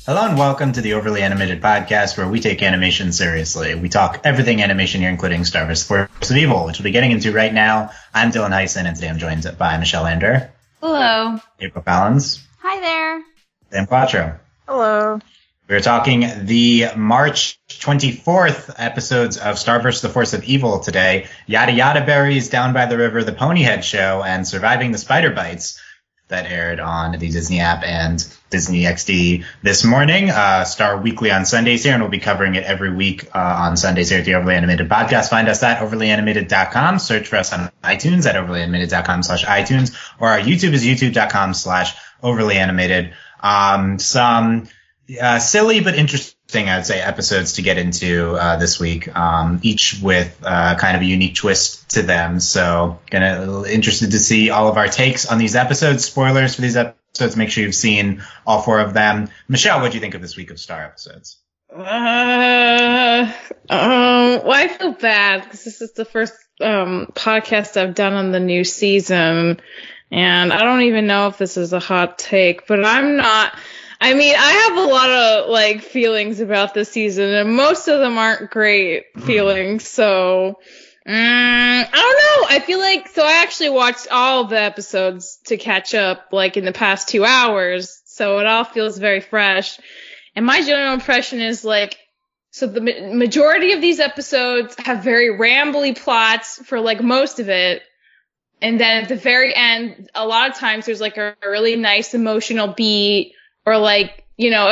Hello and welcome to the Overly Animated Podcast, where we take animation seriously. We talk everything animation here, including Starch, the Force of Evil, which we'll be getting into right now. I'm Dylan Hysen, and today I'm joined by Michelle Anderer. Hello. April Fallons. Hi there. And Quattro. Hello. We're talking the March 24th episodes of Starch, the Force of Evil today. Yada Yada Berries, Down by the River, The Ponyhead Show, and Surviving the Spiderbites that aired on the Disney app and Disney XD this morning. Star weekly on Sundays here, and we'll be covering it every week on Sundays here at the Overly Animated Podcast. Find us at overlyanimated.com. Search for us on iTunes at overlyanimated.com/iTunes, or our YouTube is youtube.com/overlyanimated. Some silly but interesting, I would say, episodes to get into this week, each with kind of a unique twist to them. So, interested to see all of our takes on these episodes. Spoilers for these episodes. Make sure you've seen all four of them. Michelle, what do you think of this week of Star episodes? Well, I feel bad because this is the first podcast I've done on the new season, and I don't even know if this is a hot take, but I'm not. I mean, I have a lot of, feelings about this season, and most of them aren't great feelings, so, I don't know. I feel so I actually watched all of the episodes to catch up, in the past 2 hours, so it all feels very fresh, and my general impression is, so the majority of these episodes have very rambly plots for, most of it, and then at the very end, a lot of times there's, a really nice emotional beat, or a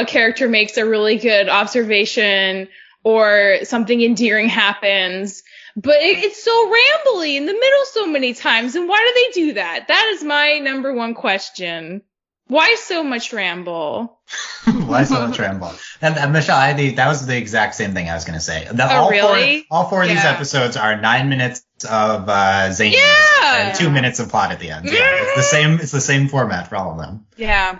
character makes a really good observation or something endearing happens. But it's so rambly in the middle so many times. And why do they do that? That is my number one question. Why so much ramble? Why so much ramble? And Michelle, that was the exact same thing I was going to say. Really? All four of these episodes are 9 minutes of zany and 2 minutes of plot at the end. Yeah, it's the same format for all of them. Yeah.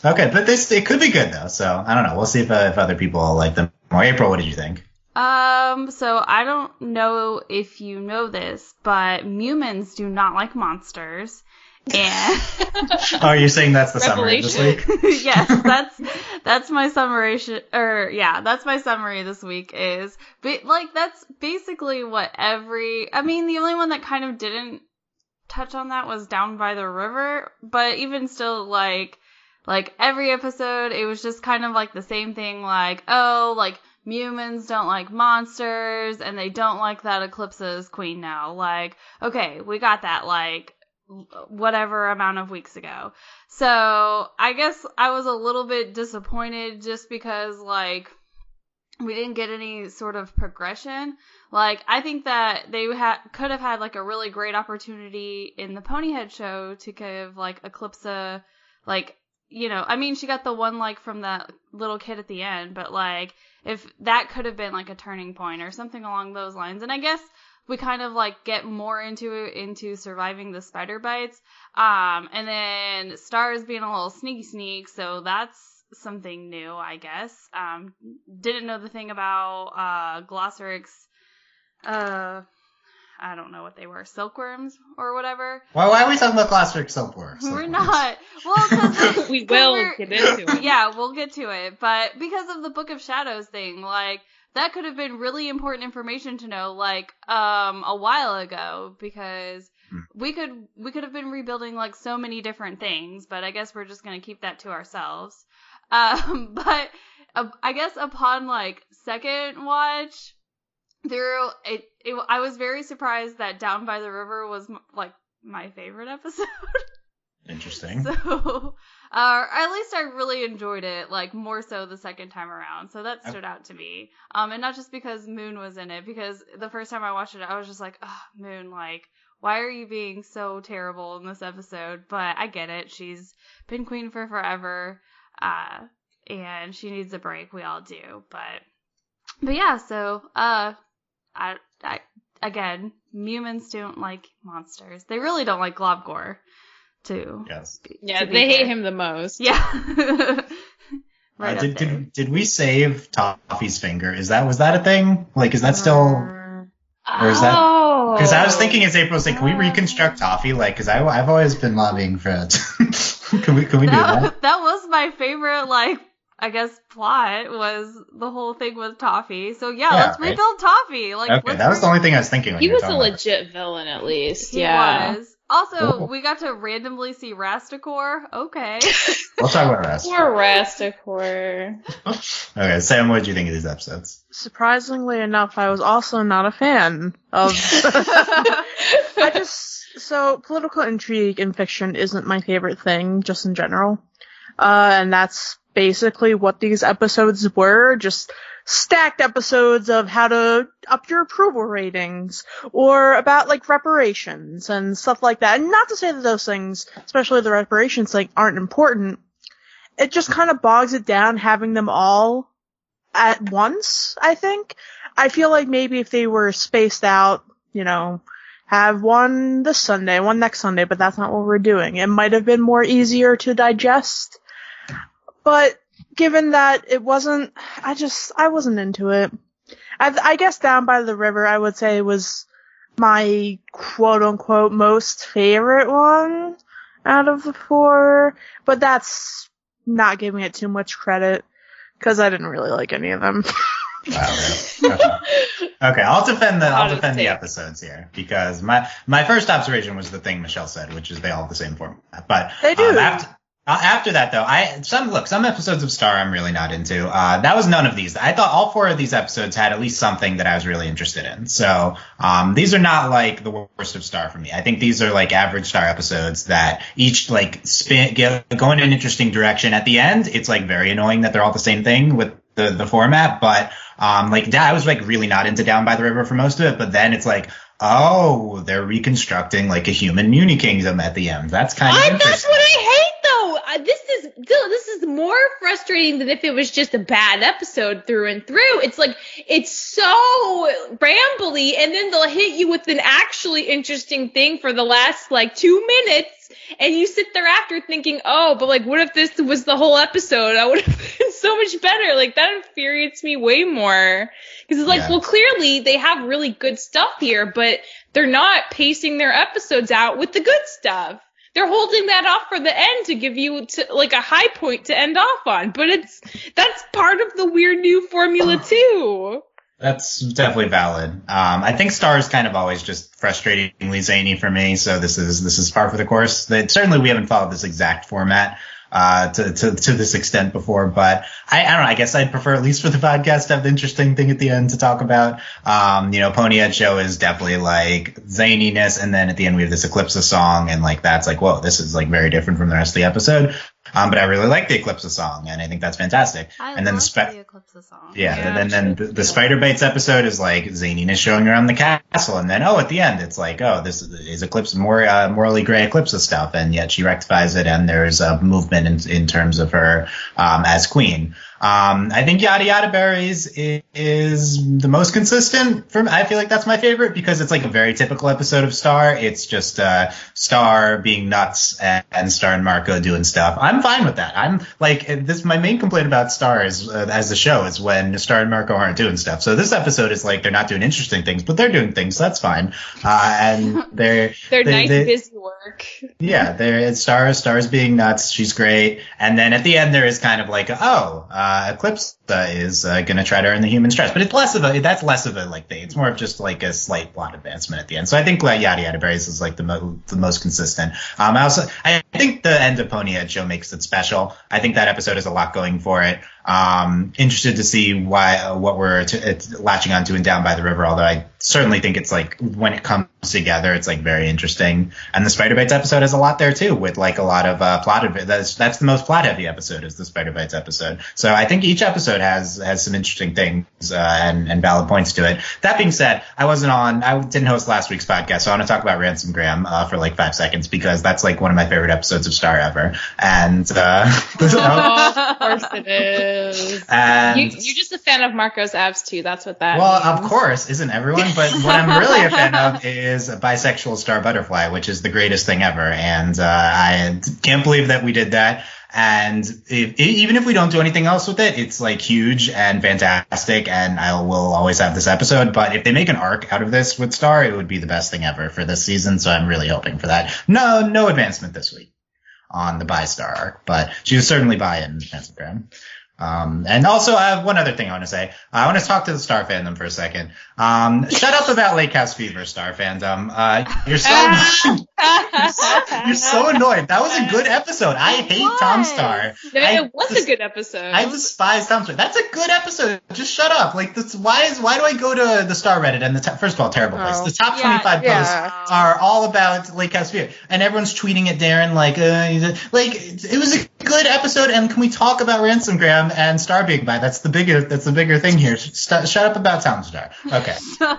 Okay, but it could be good though, so I don't know. We'll see if other people like them more. April, what did you think? So I don't know if you know this, but humans do not like monsters. And oh, you're saying that's the summary this week? Yes, that's my summation, that's my summary this week is, but that's basically what the only one that kind of didn't touch on that was Down by the River, but even still, every episode, it was just kind of the same thing, humans don't like monsters, and they don't like that Eclipsa is queen now. Okay, we got that, whatever amount of weeks ago. So, I guess I was a little bit disappointed just because, we didn't get any sort of progression. I think that they could have had, a really great opportunity in the Ponyhead show to give, Eclipsa, she got the one, from that little kid at the end, but, if that could have been, a turning point or something along those lines. And I guess we kind of, get more into surviving the Spiderbites. And then Star's being a little sneak, so that's something new, I guess. Didn't know the thing about, Glossoric's, I don't know what they were, silkworms or whatever. Why are we talking about Glossoric's silkworms? We're not. Well, because we will get into it. Yeah, we'll get to it. But because of the Book of Shadows thing, that could have been really important information to know, a while ago, because we could have been rebuilding, so many different things, but I guess we're just gonna keep that to ourselves. But I guess upon, second watch, I was very surprised that Down by the River was, my favorite episode. Interesting. So, at least I really enjoyed it, more so the second time around. So that stood out to me. And not just because Moon was in it, because the first time I watched it, I was just oh, Moon, why are you being so terrible in this episode? But I get it. She's been queen for forever. And she needs a break. We all do. But yeah, so, again, humans don't like monsters. They really don't like Globgor, too. Yes. Yeah, they hate him the most. Yeah. Right did we save Toffee's finger? Was that a thing? Is that still, or is that? Because I was thinking as April was can we reconstruct Toffee? Because I've always been lobbying for it. Can we do that? That was my favorite I guess, plot was the whole thing with Toffee. So let's rebuild Toffee. Okay, that was the only thing I was thinking when he you were was a talking legit villain, at least. He was. Also, we got to randomly see Rasticore. Okay. We'll talk about Rasticore. Poor Rasticore. Okay, Sam, what did you think of these episodes? Surprisingly enough, I was also not a fan of... So, political intrigue in fiction isn't my favorite thing, just in general. And that's basically what these episodes were, just stacked episodes of how to up your approval ratings, or about, like, reparations and stuff like that. And not to say that those things, especially the reparations thing, aren't important. It just kind of bogs it down having them all at once, I think. I feel like maybe if they were spaced out, have one this Sunday, one next Sunday, but that's not what we're doing. It might have been more easier to digest. But given that it wasn't, I wasn't into it. I guess Down by the River, I would say, was my quote-unquote most favorite one out of the 4. But that's not giving it too much credit, because I didn't really like any of them. Wow. Okay, I'll defend the episodes here, because my first observation was the thing Michelle said, which is they all have the same format. But they do. After that, though, some episodes of Star I'm really not into. That was none of these. I thought all 4 of these episodes had at least something that I was really interested in. So these are not like the worst of Star for me. I think these are like average Star episodes that each like go in an interesting direction. At the end, it's like very annoying that they're all the same thing with the format, but I was like really not into Down by the River for most of it, but then it's like, oh, they're reconstructing like a human Muni Kingdom at the end. That's kind of interesting. That's what I hate, though. This is more frustrating than if it was just a bad episode through and through. It's like, it's so rambly, and then they'll hit you with an actually interesting thing for the last like 2 minutes, and you sit there after thinking, oh, but like, what if this was the whole episode? I would have been so much better. Like, that infuriates me way more. Because it's like, well, clearly they have really good stuff here, but they're not pacing their episodes out with the good stuff. They're holding that off for the end to give you like a high point to end off on. But that's part of the weird new formula too. That's definitely valid. I think Star is kind of always just frustratingly zany for me, so this is par for the course. Certainly we haven't followed this exact format to this extent before, but I don't know, I guess I'd prefer, at least for the podcast, to have the interesting thing at the end to talk about. Ponyhead show is definitely like zaniness, and then at the end we have this Eclipse song, and like that's like, whoa, this is like very different from the rest of the episode. But I really like the Eclipse song, and I think that's fantastic. And then the Eclipse song. Yeah, and then the Spiderbites episode is like zaniness showing around the castle, and then at the end it's like, oh, this is Eclipse, more morally gray Eclipse stuff, and yet she rectifies it, and there's a movement in terms of her as queen. I think Yada Yada Berries is the most consistent. I feel like that's my favorite, because it's like a very typical episode of Star. It's just Star being nuts and Star and Marco doing stuff. I'm fine with that. I'm like, my main complaint about Star is as the show is when Star and Marco aren't doing stuff. So this episode is like they're not doing interesting things, but they're doing things. So that's fine. And they're nice busy work. Yeah, Star's being nuts. She's great. And then at the end there is kind of like, Eclipse is going to try to earn the human stress, but it's less of a like thing. It's more of just like a slight plot advancement at the end. So I think Yada Yada Berries is like the most consistent. I think the end of Ponyhead show makes it special. I think that episode has a lot going for it. Interested to see what we're latching onto in Down by the River, although I certainly think it's like when it comes together, it's like very interesting. And the Spiderbites episode has a lot there too, with like a lot of plot of it. That's the most plot heavy episode, is the Spiderbites episode. So I think each episode has some interesting things and valid points to it. That being said, I didn't host last week's podcast, so I want to talk about Ransom Graham for like 5 seconds, because that's like one of my favorite episodes of Star ever. And of course it is. And you're just a fan of Marco's abs too. That's what that means. Well, of course, isn't everyone? But what I'm really a fan of is a bisexual Star Butterfly, which is the greatest thing ever. And I can't believe that we did that. And even if we don't do anything else with it, it's like huge and fantastic, and I will always have this episode. But if they make an arc out of this with Star, it would be the best thing ever for this season. So I'm really hoping for that. No advancement this week on the bi-Star arc, but she was certainly bi in Ransom Graham. And also, I have one other thing I want to say. I want to talk to the Star fandom for a second. Shut up about Lake House Fever, Star fandom. You're so annoyed. That was a good episode. I hate Tom Star. It was a good episode. I despise Tom Star. That's a good episode. Just shut up. Like, why do I go to the Star Reddit and first of all, terrible place. The top 25 posts are all about Lake House Fever, and everyone's tweeting at Darren like it was a good episode. And can we talk about Ransom Graham and Star being by? That's the bigger thing here. Shut up about Tom Star. Okay.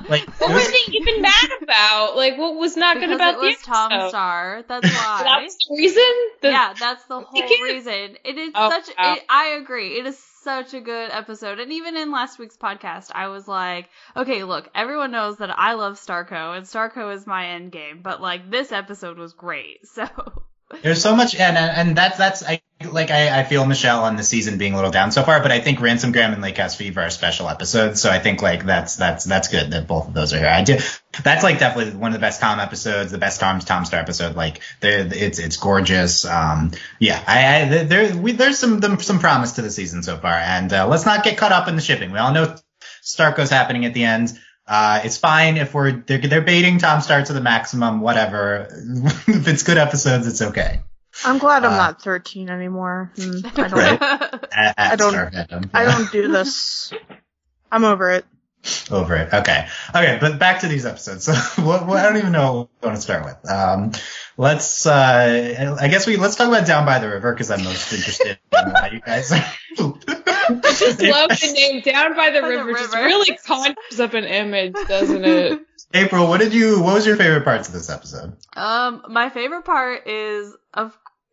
Like, what were they even mad about? Like, what was not good about the episode? Tom Star. That's why. That's the reason? That's the whole reason. It is I agree. It is such a good episode. And even in last week's podcast, I was like, okay, look, everyone knows that I love Starco, and Starco is my end game. But, like, this episode was great. So... There's so much, and that's I feel Michelle on the season being a little down so far, but I think Ransom Graham and Lake House Fever are special episodes, so I think like that's good that both of those are here. That's like definitely one of the best Tom episodes, the best Tom Star episode. Like it's gorgeous. There's some promise to the season so far, and let's not get caught up in the shipping. We all know Starco's happening at the end. It's fine if they're baiting Tom Star to the maximum, whatever. If it's good episodes, it's okay. I'm glad I'm not 13 anymore. I don't do this. I'm over it. Over it. Okay, but back to these episodes. So I don't even know what I want to start with. Let's talk about Down by the River, because I'm most interested in how you guys are. I just love the name Down by the River. Just really conjures up an image, doesn't it? April, what was your favorite parts of this episode? My favorite part is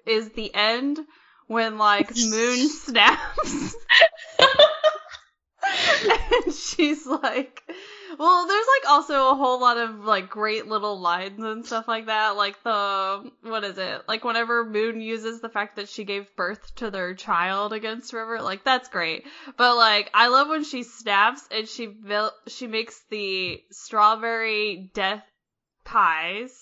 the end when like Moon snaps. And she's like, well, there's like also a whole lot of like great little lines and stuff like that. Like like whenever Moon uses the fact that she gave birth to their child against River, like that's great. But like I love when she snaps and she makes the strawberry death pies.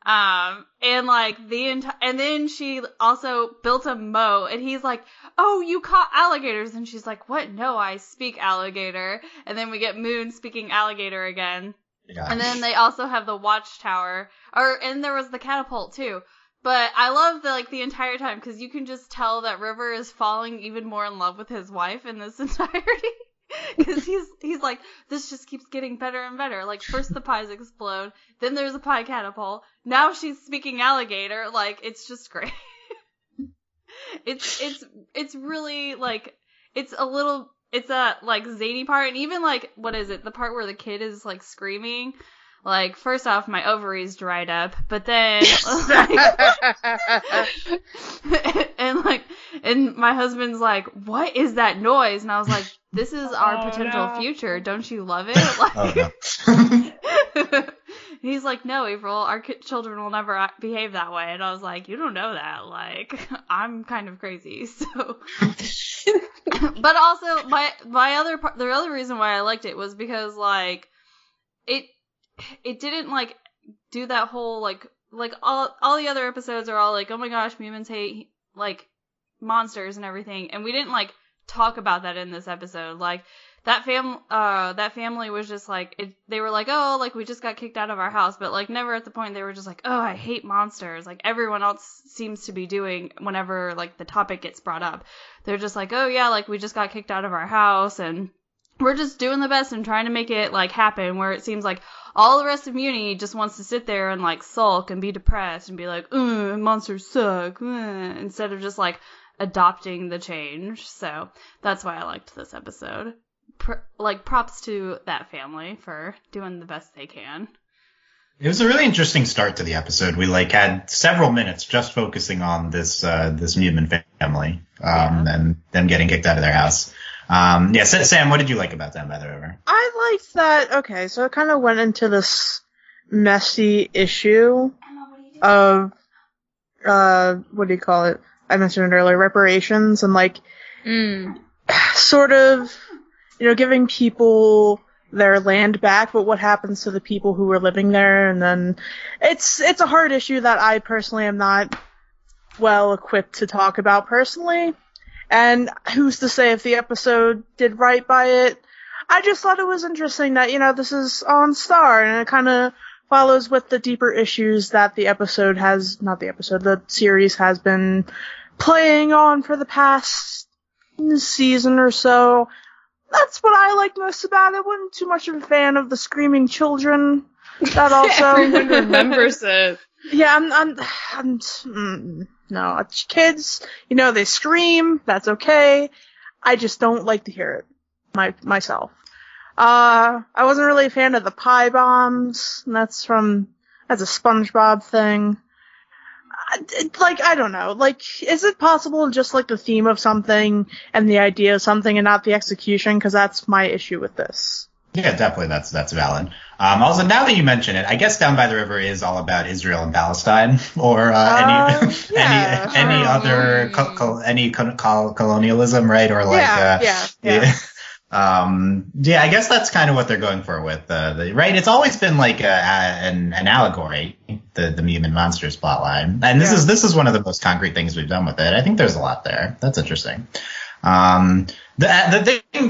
And like and then she also built a moat, and he's like, oh, you caught alligators. And she's like, what? No, I speak alligator. And then we get Moon speaking alligator again. Yeah. And then they also have the watchtower, and there was the catapult too. But I love the entire time, because you can just tell that River is falling even more in love with his wife in this entirety. Because he's like, this just keeps getting better and better. Like, first the pies explode, then there's a pie catapult, now she's speaking alligator. Like, it's just great. It's really, like, it's a, like, zany part, and even, like, what is it, the part where the kid is, like, screaming. Like, first off, my ovaries dried up, but then, and my husband's like, what is that noise? And I was like, this is our potential future. Don't you love it? Like, he's like, no, April, our children will never behave that way. And I was like, you don't know that. Like, I'm kind of crazy. So, but also the other reason why I liked it was because like, it didn't, like, do that whole, like all the other episodes are all like, oh my gosh, humans hate, like, monsters and everything, and we didn't, like, talk about that in this episode. Like, that family was just, like, they were like, oh, like, we just got kicked out of our house, but, like, never at the point they were just like, oh, I hate monsters, like, everyone else seems to be doing whenever, like, the topic gets brought up. They're just like, oh, yeah, like, we just got kicked out of our house, and we're just doing the best and trying to make it, like, happen, where it seems like all the rest of Muni just wants to sit there and, like, sulk and be depressed and be like, monsters suck, instead of just, like, adopting the change. So that's why I liked this episode. Props to that family for doing the best they can. It was a really interesting start to the episode. We, like, had several minutes just focusing on this mutant family, and them getting kicked out of their house. Sam, what did you like about Down by the River? I liked that, okay, so it kind of went into this messy issue of, what do you call it? I mentioned it earlier, reparations, and, like, sort of, giving people their land back, but what happens to the people who were living there, and then it's a hard issue that I personally am not well equipped to talk about personally. And who's to say if the episode did right by it? I just thought it was interesting that, this is on Star, and it kind of follows with the deeper issues that the series has been playing on for the past season or so. That's what I like most about it. Wasn't too much of a fan of the screaming children. That also Everyone remembers it. Yeah, no, kids, they scream. That's okay. I just don't like to hear it myself. I wasn't really a fan of the pie bombs. That's a SpongeBob thing. I don't know. Is it possible just the theme of something and the idea of something and not the execution? Because that's my issue with this. Yeah, definitely. That's valid. Also, now that you mention it, I guess Down by the River is all about Israel and Palestine, or any other colonialism, right? Or I guess that's kind of what they're going for with right. It's always been an allegory, the Mumin Monsters plotline, and this is one of the most concrete things we've done with it. I think there's a lot there. That's interesting. The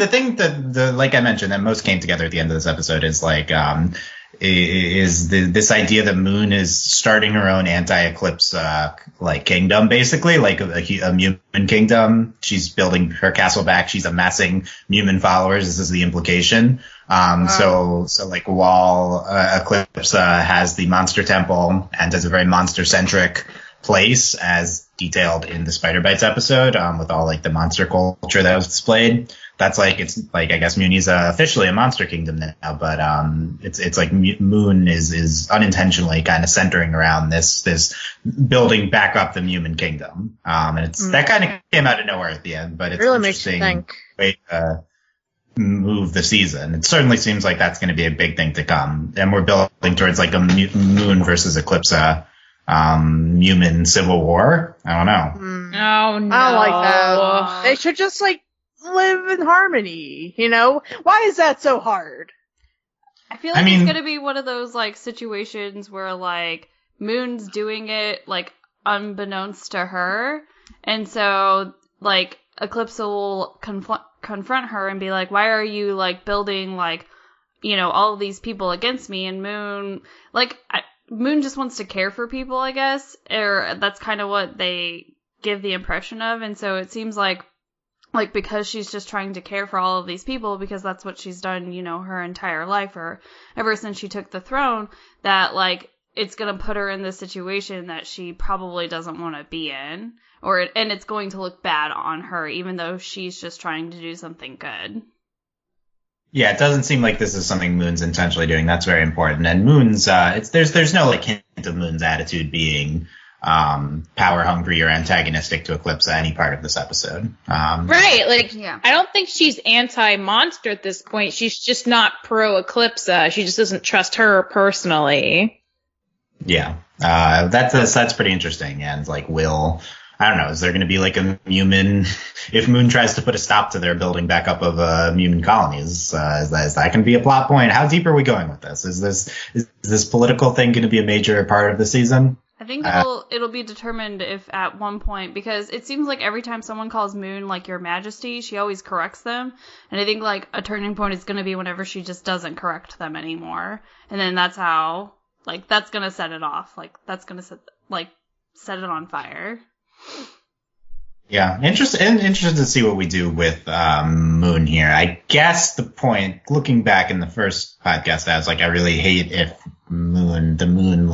thing that like I mentioned that most came together at the end of this episode is this idea that Moon is starting her own anti-eclipse kingdom, basically a Mumin kingdom. She's building her castle back. She's amassing Mumin followers. This is the implication. So while Eclipse has the monster temple and has a very monster centric place as detailed in the Spiderbites episode, with all the monster culture that was displayed. That's I guess Mooney's officially a monster kingdom now, but it's Moon is unintentionally kind of centering around this building back up the Mumin kingdom. And that kind of came out of nowhere at the end, but it's really interesting way to move the season. It certainly seems like that's going to be a big thing to come, and we're building towards a Moon versus Eclipse Mumin civil war. I don't know. Oh no, I don't like that. They should just live in harmony. Why is that so hard? I feel like it's gonna be one of those situations where Moon's doing it unbeknownst to her, and so Eclipse will confront her and be like, "Why are you building all of these people against me?" And Moon Moon just wants to care for people, I guess, or that's kind of what they give the impression of, and so it seems like because she's just trying to care for all of these people, because that's what she's done, her entire life, or ever since she took the throne, that it's gonna put her in this situation that she probably doesn't want to be in, and it's going to look bad on her, even though she's just trying to do something good. Yeah, it doesn't seem like this is something Moon's intentionally doing. That's very important. And Moon's, there's no hint of Moon's attitude being power hungry or antagonistic to Eclipse at any part of this episode. Right, I don't think she's anti-monster at this point. She's just not pro-Eclipse. She just doesn't trust her personally. Yeah, that's pretty interesting. And I don't know, is there going to be a Mumin, if Moon tries to put a stop to their building back up of Mumin colonies, is that going to be a plot point? How deep are we going with this? Is this political thing going to be a major part of the season? I think it'll be determined if at one point, because it seems like every time someone calls Moon Your Majesty, she always corrects them, and I think a turning point is going to be whenever she just doesn't correct them anymore, and then that's how that's going to set it off, that's going to set it on fire. Yeah, interested to see what we do with Moon here. I guess the point, looking back in the first podcast, I was I really hate if the Moon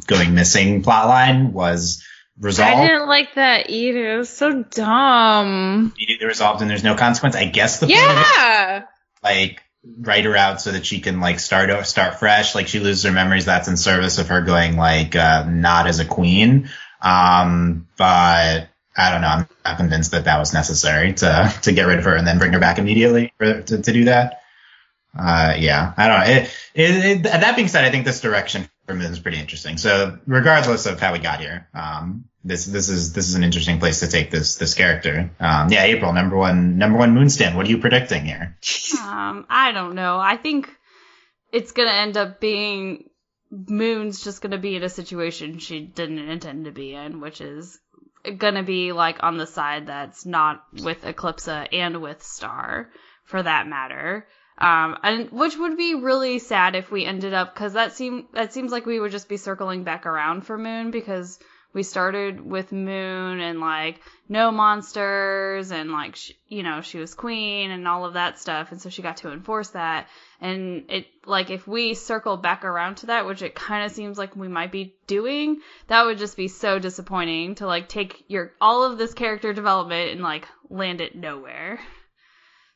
going missing plotline was resolved. I didn't like that either. It was so dumb. Immediately resolved and there's no consequence. I guess the point of it, write her out so that she can start fresh. She loses her memories. That's in service of her going not as a queen. But I don't know. I'm not convinced that was necessary to get rid of her and then bring her back immediately to do that. Yeah, I don't know. That being said, I think this direction for Moon is pretty interesting. So regardless of how we got here, this is an interesting place to take this character. Yeah, April, number one Moon stan. What are you predicting here? I don't know. I think it's gonna end up being Moon's just gonna be in a situation she didn't intend to be in, which is gonna be like on the side that's not with Eclipsa and with Star, for that matter. And which would be really sad if we ended up, because that seems like we would just be circling back around for Moon, because we started with Moon and like no monsters and like she was queen and all of that stuff, and so she got to enforce that. And it, like, if we circle back around to that, which it kind of seems like we might be doing, that would just be so disappointing to like take all of this character development and like land it nowhere.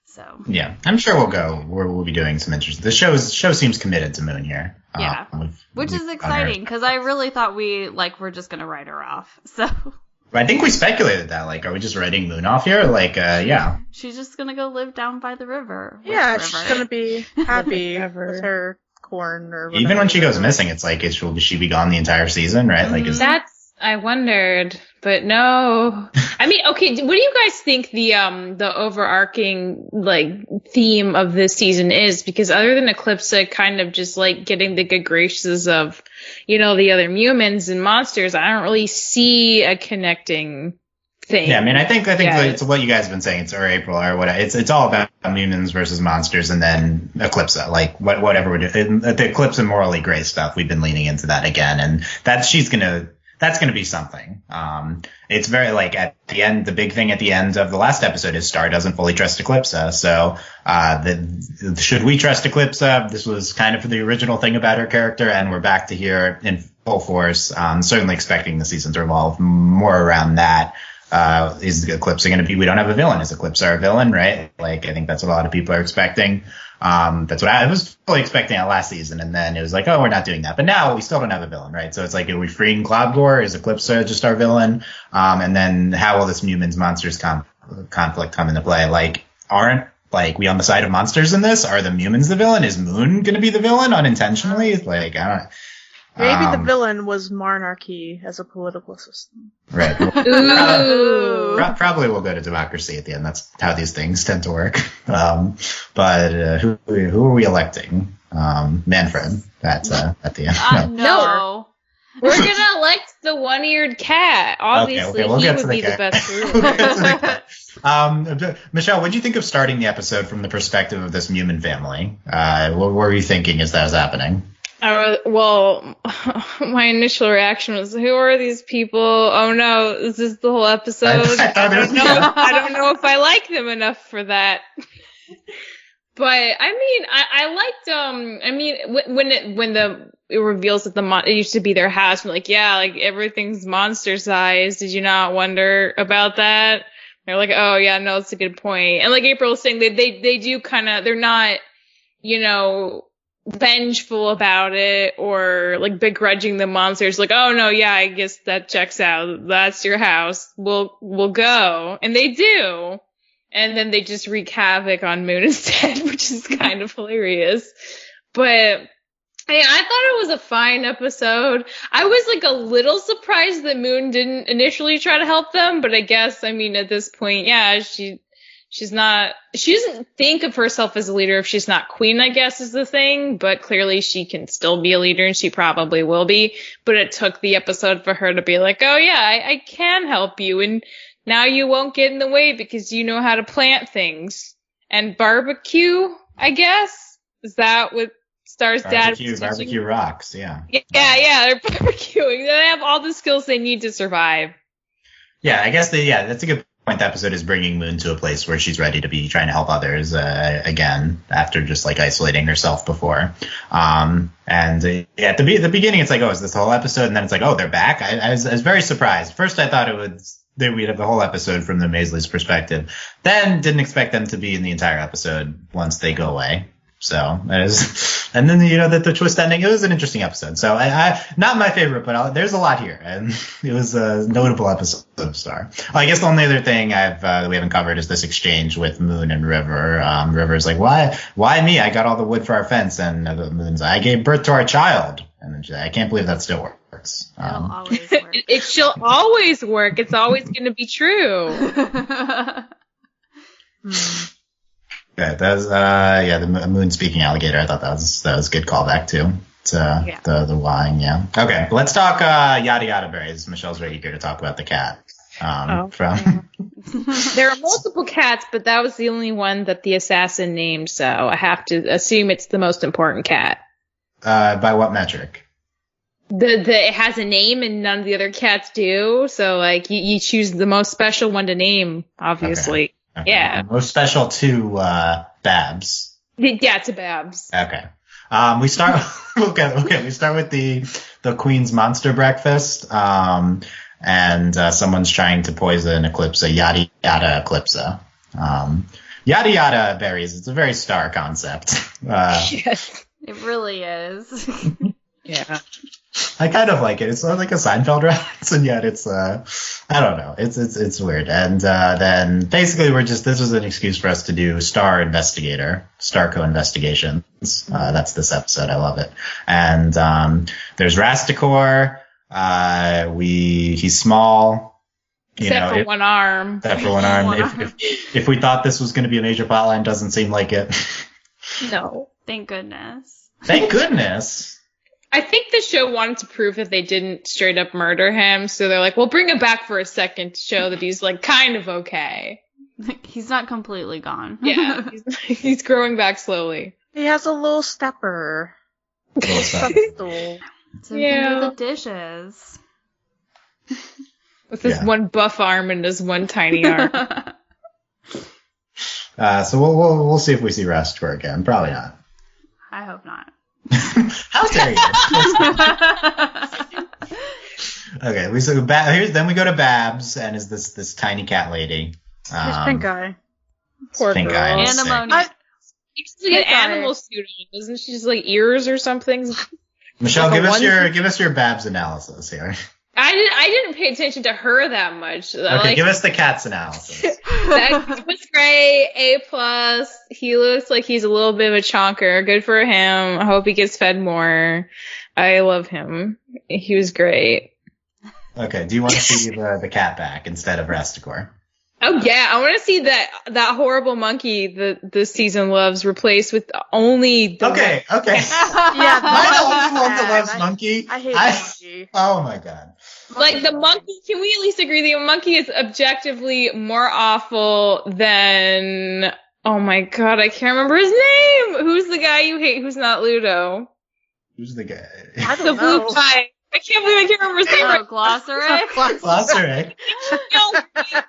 So yeah, I'm sure we'll be doing some interesting. The show seems committed to Moon here. Yeah, which is exciting, because I really thought we were just gonna write her off. So I think we speculated that. Like, are we just writing Moon off here? Like, yeah. She's just gonna go live down by the river. Yeah, she's gonna be happy with her corn or whatever. Even when she goes missing, it's like, will she be gone the entire season, right? Like, I wondered, but no. I mean, okay, what do you guys think the overarching theme of this season is? Because other than Eclipsa kind of just getting the good graces of, the other humans and monsters, I don't really see a connecting thing. Yeah, I mean, I think it's what you guys have been saying. It's April or what. It's all about humans versus monsters, and then Eclipsa, whatever we're doing. The Eclipsa morally gray stuff, we've been leaning into that again, and that's going to be something. It's very at the end, the big thing at the end of the last episode is Star doesn't fully trust Eclipsa. So, should we trust Eclipsa? This was kind of the original thing about her character, and we're back to here in full force. Certainly expecting the season to revolve more around that. Is Eclipsa going to be, we don't have a villain. Is Eclipsa our villain, right? I think that's what a lot of people are expecting. That's what I was fully expecting at last season, and then it was like, oh, we're not doing that. But now we still don't have a villain, right? So it's like, are we freeing Cloudgore? Is Eclipsa just our villain? And then how will this humans monsters conflict come into play? Aren't we on the side of monsters in this? Are the humans the villain? Is Moon going to be the villain unintentionally? I don't. Maybe the villain was monarchy as a political system. Right. Probably we'll go to democracy at the end. That's how these things tend to work. But who are we electing? Manfred. That's at the end. No. We're gonna elect the one-eared cat. Obviously, we'll he would be the best ruler. Michelle, what do you think of starting the episode from the perspective of this human family? What were you thinking as that was happening? Well, my initial reaction was, who are these people? Oh no, is this the whole episode? I don't know if I like them enough for that. But I mean, I liked, when it reveals that it used to be their house, I'm everything's monster sized. Did you not wonder about that? They're like, oh yeah, no, that's a good point. And like April was saying, they do kind of, they're not, vengeful about it or begrudging the monsters, oh no, yeah, I guess that checks out, that's your house, we'll go. And they do, and then they just wreak havoc on Moon instead, which is kind of hilarious. But I thought it was a fine episode. I was a little surprised that Moon didn't initially try to help them, but I guess, at this point, yeah, she doesn't think of herself as a leader if she's not queen, I guess, is the thing. But clearly she can still be a leader, and she probably will be. But it took the episode for her to be like, oh yeah, I can help you. And now you won't get in the way because you know how to plant things. And barbecue, I guess? Is that what Star's dad is barbecue rocks, yeah. Yeah, they're barbecuing. They have all the skills they need to survive. Yeah, I guess that's a good point. The episode is bringing Moon to a place where she's ready to be trying to help others again after just isolating herself before. And at the beginning it's is this the whole episode? And then it's oh, they're back. I was very surprised. First I thought we'd have the whole episode from the Maisleys' perspective. Then didn't expect them to be in the entire episode once they go away. So and then the twist ending. It was an interesting episode. So I not my favorite, but there's a lot here, and it was a notable episode of Star. I guess the only other thing we haven't covered is this exchange with Moon and River. River's why me? I got all the wood for our fence, and Moon's I gave birth to our child, and then she's I can't believe that still works. It'll always work. She'll always work. It's always going to be true. Yeah, the Moon speaking alligator. I thought that was a good callback too. The wine, yeah. Okay, let's talk yada yada berries. Michelle's very eager to talk about the cat. from. There are multiple cats, but that was the only one that the assassin named, so I have to assume it's the most important cat. By what metric? It has a name and none of the other cats do, so like you choose the most special one to name, obviously. Okay. Yeah. Most special to Babs. Yeah, to Babs. Okay. We start. We start with the Queen's Monster Breakfast. And someone's trying to poison Eclipsa, yada yada Eclipsa. Yada yada berries. It's a very Star concept. Yes. It really is. Yeah. I kind of like it. It's sort of like a Seinfeld reference, and yet it's I don't know. It's weird. And then basically this was an excuse for us to do Star Investigator, Starco Investigations. That's this episode. I love it. And there's Rasticor. He's small. Except for one arm. Except for one arm. If we thought this was going to be a major plotline, doesn't seem like it. No. Thank goodness. Thank goodness. I think the show wanted to prove that they didn't straight up murder him, so they're like, we'll bring him back for a second to show that he's like kind of okay. He's not completely gone. Yeah, he's growing back slowly. He has a little stepper. So he can do the dishes. With his one buff arm and his one tiny arm. So we'll see if we see Rastor again. Probably not. I hope not. How dare you? Okay, then we go to Babs, and is this tiny cat lady? This pink guy. Poor pink girl. guy. Anemone. She's like an animal suit on, doesn't she? Just like ears or something. Michelle, like give us your Babs analysis here. I didn't pay attention to her that much. Okay, give us the cat's analysis. That was great. A+. He looks like he's a little bit of a chonker. Good for him. I hope he gets fed more. I love him. He was great. Okay, do you want to see the cat back instead of Rasticor? Oh yeah, I want to see that horrible monkey that this season loves replaced with only the Okay. Yeah, Am I the only one that loves monkey? I hate the monkey. Oh my god. Like the monkey, can we at least agree the monkey is objectively more awful than, oh my god, I can't remember his name. Who's the guy you hate who's not Ludo? Who's the guy? I The don't blue know. guy. I can't believe I can't remember his name. Oh, Glossaric? Glossaric.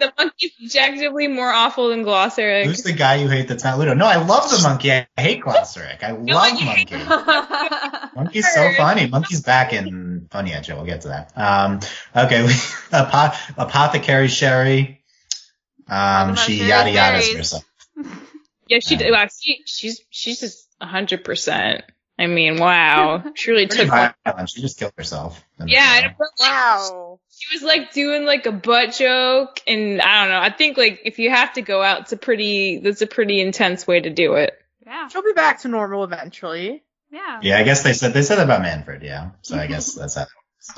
The monkey's objectively more awful than Glossaric. Who's the guy you hate that's not Ludo? No, I love the monkey. I hate Glossaric. I love Monkey. Monkey's so funny. Monkey's back in Ponyhead show. We'll get to that. Okay. Apothecary Sherry. She yada yadas herself. Yeah, she did. Wow, she's just 100%. I mean, wow. She really took one. She just killed herself. Yeah, Wow. she was like doing like a butt joke, and I don't know. I think like if you have to go out, that's a pretty intense way to do it. Yeah. She'll be back to normal eventually. Yeah. Yeah, I guess they said that about Manfred. Yeah, so I guess that's how it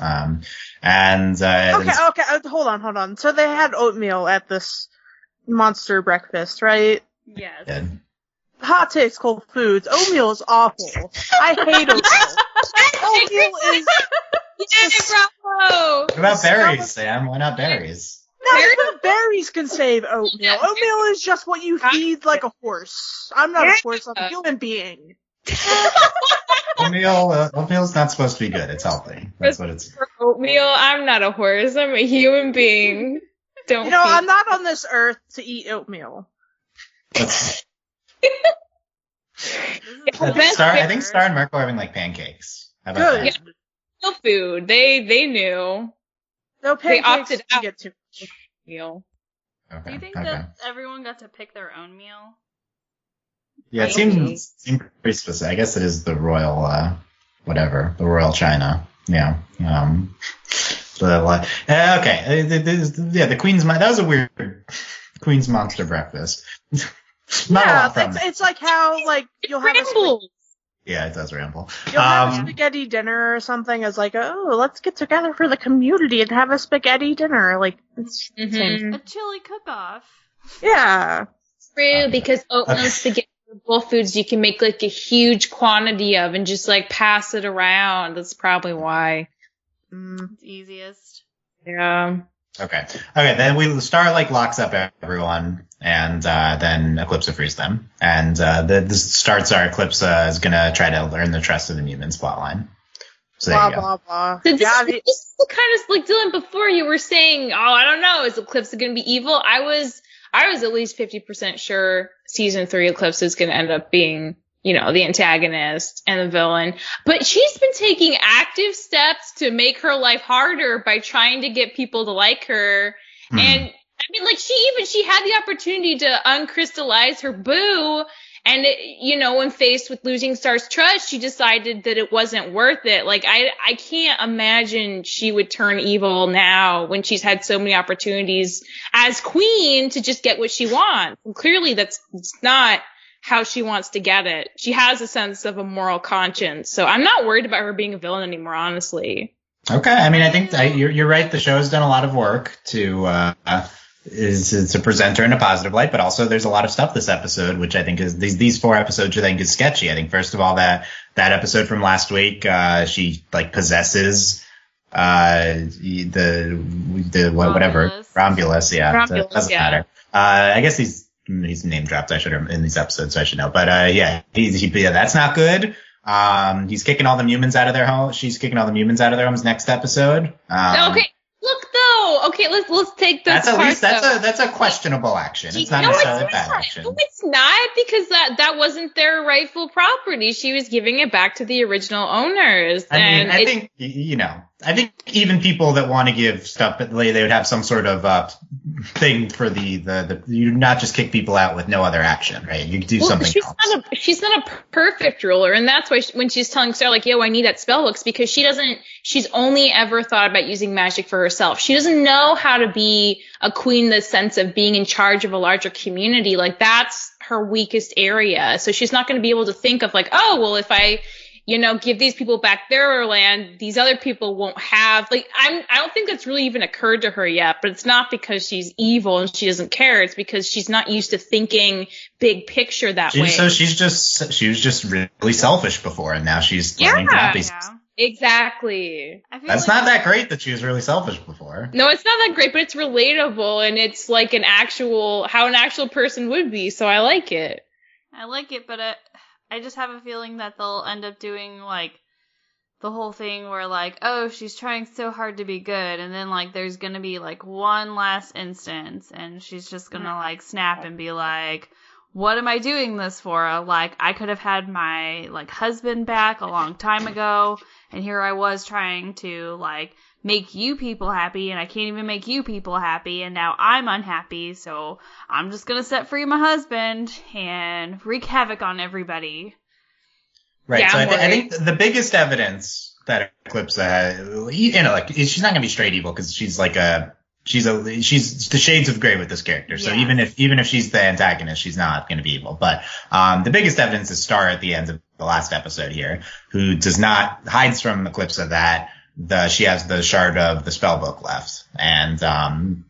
works. Okay, hold on. So they had oatmeal at this monster breakfast, right? Yes. Yeah. Hot takes, cold foods. Oatmeal is awful. I hate oatmeal. Oatmeal is... Bravo! What about berries, Sam? Why not berries? No, even berries can save oatmeal. Oatmeal is just what you feed like a horse. I'm not a horse, I'm a human being. Oatmeal's not supposed to be good. It's healthy. That's what it's. For oatmeal, I'm not a horse. I'm a human being. I'm not on this earth to eat oatmeal. I think Star and Merkel are having like pancakes. How about Good. that? Real food. They knew. No They pancakes opted to out. get to. Meal. Okay. Do you think okay. that everyone got to pick their own meal? Yeah, it seemed pretty specific. I guess it is the royal, the royal China. Yeah. Okay. The Queen's. That was a weird Queen's Monster Breakfast. Not a lot from it. It's like how you'll have Yeah, it does ramble. You'll have a spaghetti dinner or something as let's get together for the community and have a spaghetti dinner. It's the same. A chili cook-off. Yeah. True, because oatmeal and spaghetti are both foods you can make a huge quantity of and just pass it around. That's probably why. It's easiest. Yeah. Okay. Then Star locks up everyone, and then Eclipse frees them, and this starts our Eclipse is gonna try to earn the trust of the mutants plotline. So there Blah you go. blah blah. So this is kind of like Dylan. Before you were saying, "Oh, I don't know, is Eclipse going to be evil?" I was at least 50% sure season 3 Eclipse is going to end up being, the antagonist and the villain. But she's been taking active steps to make her life harder by trying to get people to like her. And I mean, she had the opportunity to uncrystallize her boo. And, when faced with losing Star's trust, she decided that it wasn't worth it. I can't imagine she would turn evil now when she's had so many opportunities as queen to just get what she wants. And clearly that's not how she wants to get it. She has a sense of a moral conscience. So I'm not worried about her being a villain anymore, honestly. Okay. I mean, I think you're right. The show's done a lot of work to present her in a positive light, but also there's a lot of stuff this episode, which I think is these 4 episodes I think is sketchy. I think first of all that episode from last week, she possesses the whatever Romulus, yeah. Romulus, so it doesn't yeah. matter. I guess he's name dropped. I should have in these episodes, so I should know. But that's not good. He's kicking all the mutants out of their home. She's kicking all the mutants out of their homes next episode. Okay. Look though. Okay, let's take this. That's a questionable action. It's not necessarily a bad action. No, it's not, because that wasn't their rightful property. She was giving it back to the original owners. I think even people that want to give stuff, but they would have some sort of thing for the you not just kick people out with no other action, right? You do something else. She's not a perfect ruler, and that's why when she's telling Star I need that spell book, because she's only ever thought about using magic for herself. She doesn't know how to be a queen in the sense of being in charge of a larger community. That's her weakest area. So she's not going to be able to think of if I give these people back their land, these other people won't have, I don't think that's really even occurred to her yet, but it's not because she's evil and she doesn't care. It's because she's not used to thinking big picture that way. So she was just really selfish before, and now she's learning to not be. Yeah. Exactly. That's not that great that she was really selfish before. No, it's not that great, but it's relatable, and it's like how an actual person would be, so I like it. I like it, but I just have a feeling that they'll end up doing the whole thing where she's trying so hard to be good, and then there's gonna be one last instance, and she's just gonna snap and be like, what am I doing this for? I could have had my husband back a long time ago, and here I was trying to make you people happy, and I can't even make you people happy, and now I'm unhappy, so I'm just gonna set free my husband and wreak havoc on everybody. Right. Yeah, so I think the biggest evidence that Eclipse she's not gonna be straight evil, because she's she's the shades of gray with this character. So even if she's the antagonist, she's not going to be evil. But the biggest evidence is Star at the end of the last episode here, who hides from Eclipse that she has the shard of the spell book left, and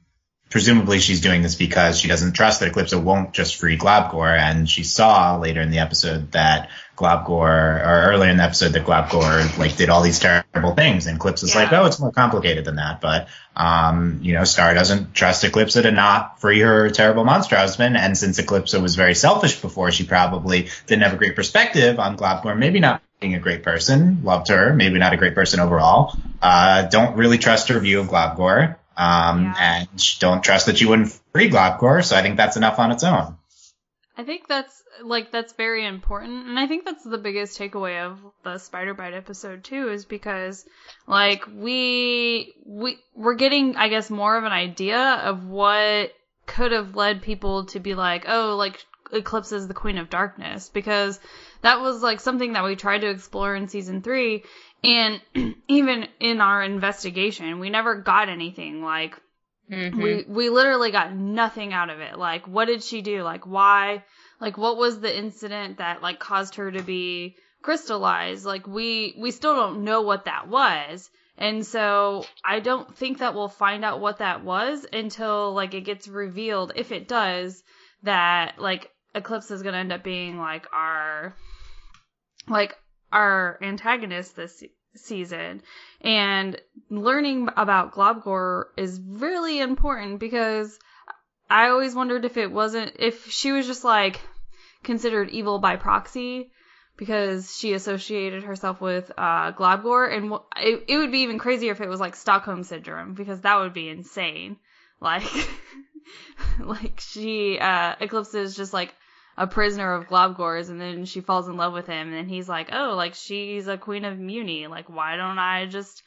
presumably she's doing this because she doesn't trust that Eclipse won't just free Globgor, and she saw later in the episode that earlier in the episode that Globgor did all these terrible things, and Eclipse is it's more complicated than that. But Star doesn't trust Eclipse to not free her terrible monster husband, and since Eclipse was very selfish before, she probably didn't have a great perspective on Globgor, maybe not being a great person, loved her, maybe not a great person overall, don't really trust her view of Globgor, and don't trust that she wouldn't free Globgor, so I think that's enough on its own. I think that's very important, and I think that's the biggest takeaway of the Spiderbite episode too, is because we're getting, I guess, more of an idea of what could have led people to be Eclipse is the Queen of Darkness, because that was something that we tried to explore in season 3, and even in our investigation, we never got anything. Mm-hmm. We literally got nothing out of it. What did she do? Why? What was the incident that caused her to be crystallized? We still don't know what that was. And so I don't think that we'll find out what that was until it gets revealed, if it does, that Eclipse is going to end up being our antagonist this season. And learning about Globgor is really important because I always wondered if she was just like considered evil by proxy because she associated herself with Globgor, and it would be even crazier if it was like Stockholm Syndrome, because that would be insane. Like, like Eclipse is just like a prisoner of Globgor's, and then she falls in love with him, and then he's like, oh, like she's a queen of Muni, like why don't I just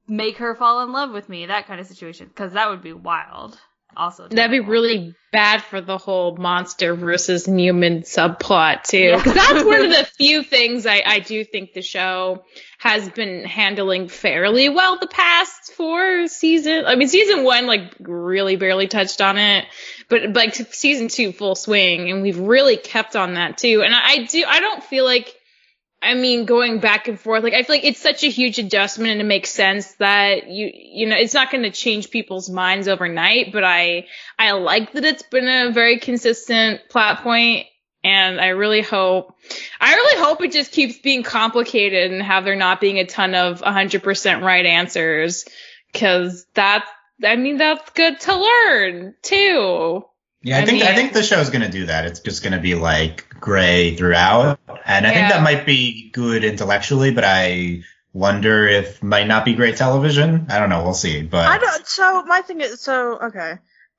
make her fall in love with me? That kind of situation, because that would be wild. Also, that'd be really bad for the whole monster versus human subplot too. Because that's one of the few things I do think the show has been handling fairly well the past 4 seasons. I mean, season 1 like really barely touched on it, but like season 2 full swing, and we've really kept on that too. And I don't feel like, I mean, going back and forth, like I feel like it's such a huge adjustment, and it makes sense that you know it's not going to change people's minds overnight. But I like that it's been a very consistent plot point, and I really hope it just keeps being complicated and have there not being a ton of 100% right answers, because that's good to learn too. Yeah, I think the show's going to do that. It's just going to be like gray throughout. And I think that might be good intellectually, but I wonder if might not be great television. I don't know. We'll see. But so my thing is, okay.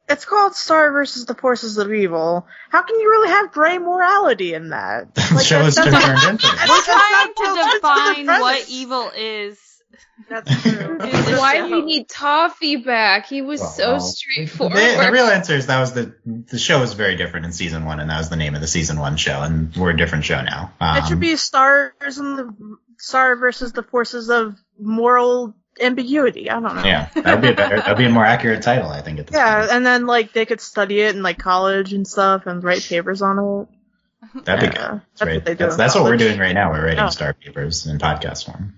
It's called Star versus the Forces of Evil. How can you really have gray morality in that? The show is turned into that. We're trying to define what evil is. That's true. Why do we need Toffee back? He was so straightforward. The real answer is that was the show was very different in season 1, and that was the name of the season 1 show, and we're a different show now. It should be Star versus the Forces of Moral Ambiguity. I don't know. Yeah, that'd be a more accurate title, I think. At this point. And then like they could study it in like college and stuff and write papers on it. That'd be good. That's what we're doing right now. We're writing Star papers in podcast form.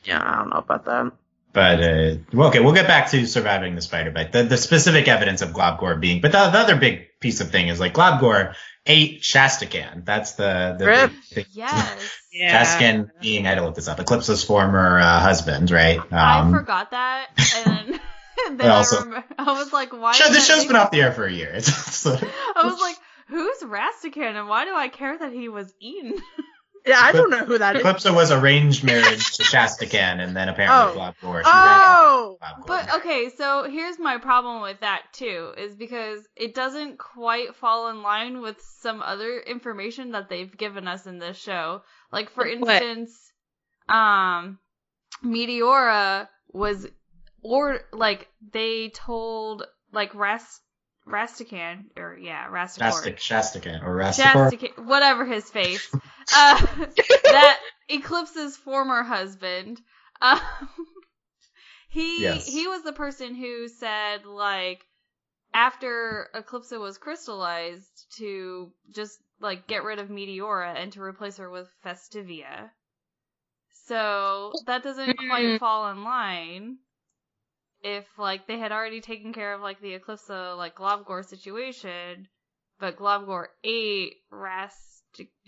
Yeah, I don't know about that. But, okay, we'll get back to surviving the Spiderbite. The specific evidence of Globgor being, but the other big piece of thing is like Globgor ate Shastakan. That's the big, yes. Shastakan being, I had to look this up, Eclipse's former husband, right? I forgot that, and then I was like, why? The show's been off the air for a year. I was like, who's Rastican, and why do I care that he was eaten? Yeah, I don't know who that is. Eclipse was arranged marriage to Shastakan, and then apparently Globgor. But okay, so here's my problem with that too, is because it doesn't quite fall in line with some other information that they've given us in this show. Like for instance, Meteora was, or like they told like Rastican, or Shastakan, or Rastakor? Whatever his face. That Eclipse's former husband. He was the person who said, like, after Eclipse was crystallized, to just, like, get rid of Meteora and to replace her with Festivia. So, that doesn't quite fall in line. If, like, they had already taken care of, like, the Eclipse, like, Globgor situation, but Globgor ate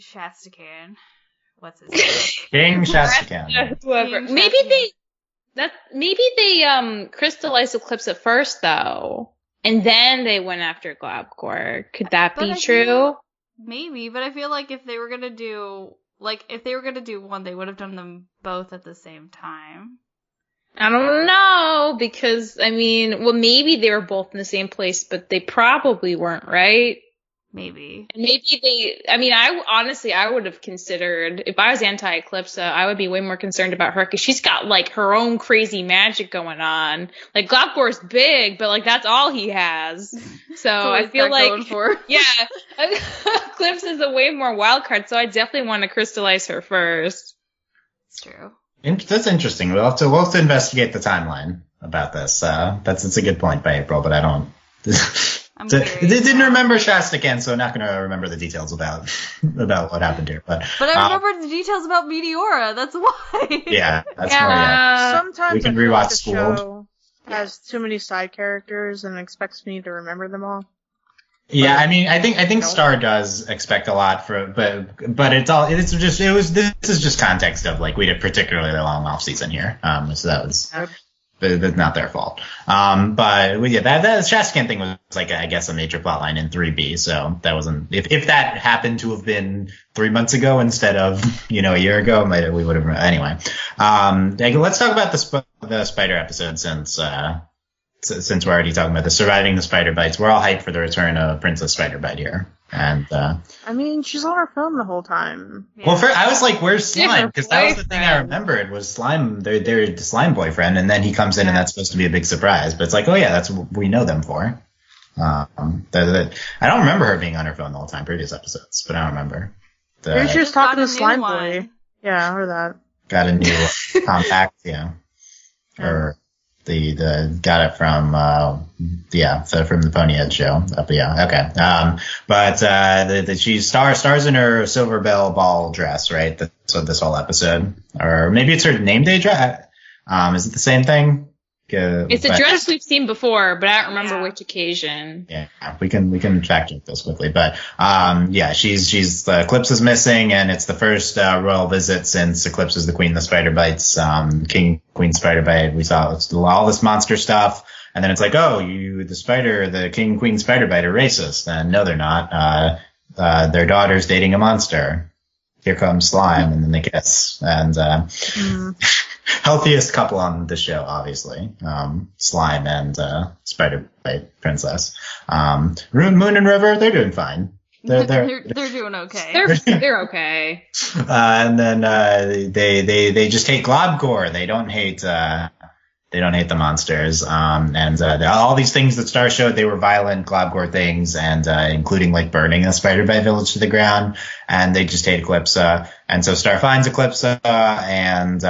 Shastakan. What's his name? King Shastakan. Whoever. Maybe they crystallized Eclipse at first, though, and then they went after Globgor. Could that be true? Maybe, but I feel like if they were gonna do one, they would have done them both at the same time. I don't know, because, I mean, well, maybe they were both in the same place, but they probably weren't, right? Maybe. I would have considered, if I was anti-Eclipse, I would be way more concerned about her, because she's got, like, her own crazy magic going on. Like, Globgor's big, but, like, that's all he has. So I feel like, Eclipse is a way more wild card, so I definitely want to crystallize her first. It's true. That's interesting. We'll have to investigate the timeline about this. It's a good point by April, but I don't. They didn't remember Shastakan, so I'm not going to remember the details about what happened here. But I remember the details about Meteora. That's why. Yeah, that's why. Sometimes we can rewatch the show has too many side characters and expects me to remember them all. Yeah, I mean, I think Star does expect a lot but this is just context of like we had a particularly long off season here, so that was. But that's not their fault. But yeah, that Shaskan thing was like, I guess, a major plot line in 3B. So that wasn't, if that happened to have been 3 months ago instead of, a year ago, we would have, anyway. Let's talk about the spider episode since we're already talking about the surviving the Spiderbites. We're all hyped for the return of Princess Spiderbite here. And, I mean, she's on her phone the whole time. Yeah. Well, I was like, where's Slime? Because that was the thing I remembered was Slime, they're Slime boyfriend, and then he comes in and that's supposed to be a big surprise. But it's like, oh yeah, that's what we know them for. I don't remember her being on her phone the whole time, previous episodes, but I don't remember. Maybe she was talking to Slime Boy. Yeah, or that. Got a new compact, or got it from from the Ponyhead show. But she stars in her Silver Bell ball dress, right? So this whole episode, or maybe it's her name day dress. Is it the same thing? It's a dress we've seen before, but I don't remember which occasion. Yeah, we can fact check this quickly, but she's Eclipse is missing, and it's the first royal visit since Eclipse is the queen of the Spiderbites, King Queen Spiderbite. We saw all this monster stuff, and then it's like, oh, the King Queen Spiderbite are racist, and no, they're not. Their daughter's dating a monster. Here comes Slime, and then they kiss, and healthiest couple on the show, obviously. Slime and Spiderbite Princess. Moon and River, they're doing fine. They're doing okay. They're okay. And then they just hate Globgore. They don't hate the monsters. And all these things that Star showed, they were violent Globgore things, and including like burning the Spiderbite village to the ground. And they just hate Eclipsa. And so Star finds Eclipsa, and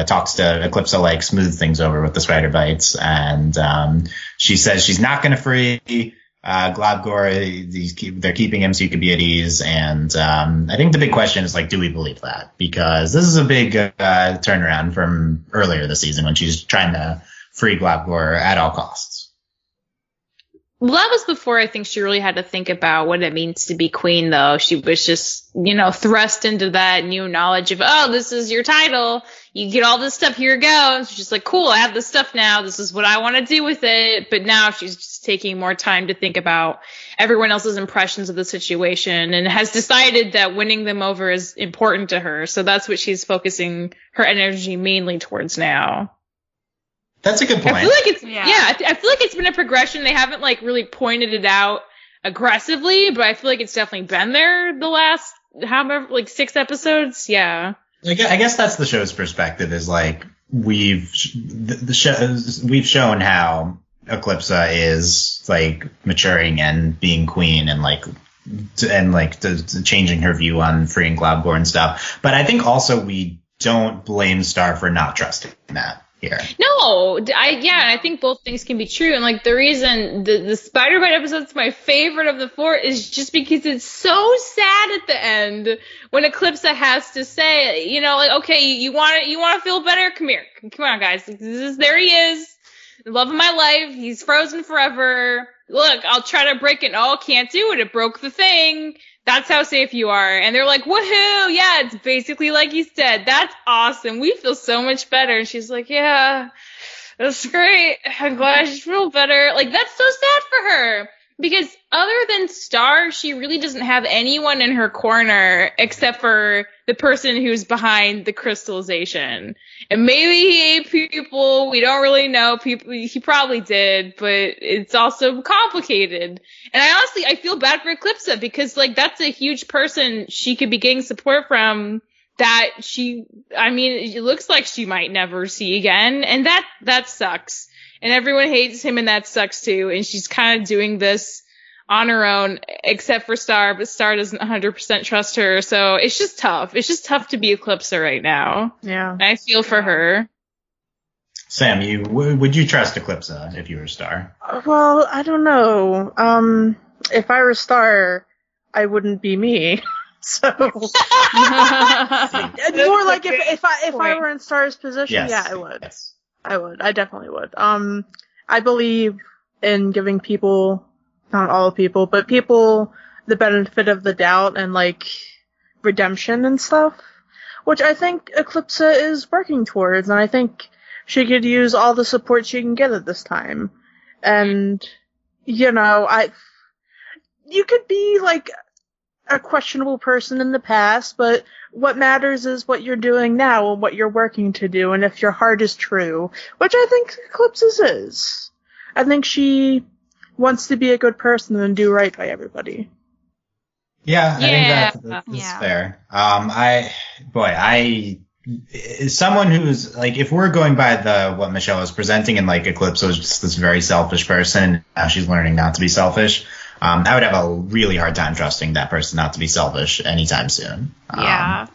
talks to Eclipsa, like smooth things over with the Spiderbites. And she says she's not going to free Globgore. They're keeping him so you can be at ease. And I think the big question is, like, do we believe that? Because this is a big turnaround from earlier this season when she's trying to free Globgore at all costs. Well, that was before I think she really had to think about what it means to be queen, though. She was just, thrust into that new knowledge of, oh, this is your title. You get all this stuff. Here you go. And she's just like, cool, I have this stuff now. This is what I want to do with it. But now she's just taking more time to think about everyone else's impressions of the situation, and has decided that winning them over is important to her. So that's what she's focusing her energy mainly towards now. That's a good point. I feel like I feel like it's been a progression. They haven't like really pointed it out aggressively, but I feel like it's definitely been there the last 6 episodes. Yeah. I guess that's the show's perspective, is like we've shown how Eclipsa is like maturing and being queen, and changing her view on freeing Globgore and stuff. But I think also we don't blame Star for not trusting that here. No, I think both things can be true. And like the reason the Spider-Bite episode's my favorite of the 4 is just because it's so sad at the end when Eclipsa has to say, okay, you want to feel better? Come here. Come on, guys. There he is. The love of my life. He's frozen forever. Look, I'll try to break it. Oh, can't do it. It broke the thing. That's how safe you are. And they're like, woohoo! Yeah, it's basically like he's dead. That's awesome. We feel so much better. And she's like, yeah, that's great. I'm glad I feel better. Like, that's so sad for her. Because other than Star, she really doesn't have anyone in her corner except for the person who's behind the crystallization. And maybe he ate people. We don't really know. He probably did, but it's also complicated. And I feel bad for Eclipsa because, like, that's a huge person she could be getting support from that it looks like she might never see again. And that sucks. And everyone hates him, and that sucks too. And she's kind of doing this on her own, except for Star, but Star doesn't 100% trust her. So it's just tough. It's just tough to be Eclipsa right now. Yeah. And I feel for her. Sam, would you trust Eclipsa if you were Star? Well, I don't know. If I were Star, I wouldn't be me. So more like if I were in Star's position, yes. Yeah, I would. Yes. I definitely would. I believe in giving people not all people, but people the benefit of the doubt and, like, redemption and stuff, which I think Eclipsa is working towards, and I think she could use all the support she can get at this time. And, you know, you could be, like, a questionable person in the past, but what matters is what you're doing now and what you're working to do, and if your heart is true, which I think Eclipsa's is. I think she wants to be a good person and do right by everybody. Yeah, I think that's fair. Someone who's, like, if we're going by what Michelle was presenting, and, like, Eclipse was just this very selfish person, and now she's learning not to be selfish, I would have a really hard time trusting that person not to be selfish anytime soon. Yeah.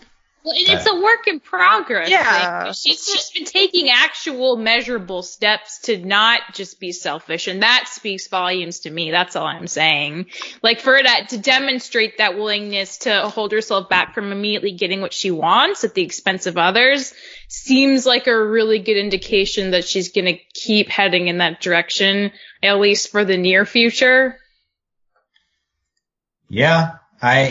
Well, and it's a work in progress. Yeah. Like, she's just been taking actual measurable steps to not just be selfish, and that speaks volumes to me. That's all I'm saying. Like, for that to demonstrate that willingness to hold herself back from immediately getting what she wants at the expense of others seems like a really good indication that she's going to keep heading in that direction, at least for the near future. Yeah.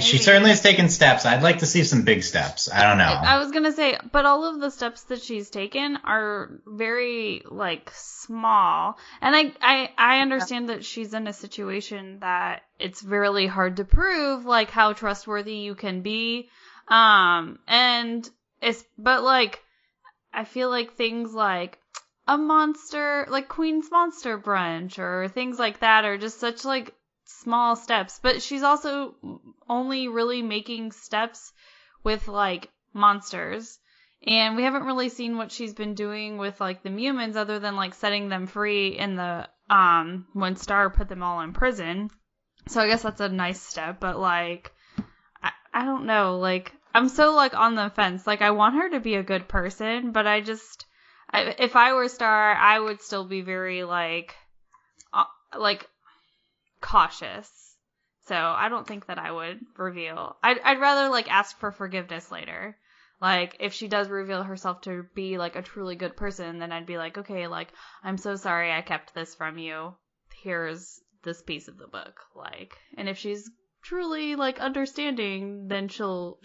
She certainly has taken steps. I'd like to see some big steps. I don't know. I was going to say, but all of the steps that she's taken are very, like, small. And I understand that she's in a situation that it's really hard to prove, like, how trustworthy you can be. But, like, I feel like things like a monster, like Queen's Monster Brunch or things like that are just such, like, small steps, but she's also only really making steps with, like, monsters, and we haven't really seen what she's been doing with, like, the humans other than, like, setting them free in the when Star put them all in prison. So I guess that's a nice step, but, like, I don't know, like, I'm so, like, on the fence. Like, I want her to be a good person, but if I were Star, I would still be very, like, cautious. So I don't think that I would reveal. I'd rather, like, ask for forgiveness later. Like, if she does reveal herself to be, like, a truly good person, then I'd be like, okay, like, I'm so sorry I kept this from you. Here's this piece of the book. Like, and if she's truly, like, understanding, then she'll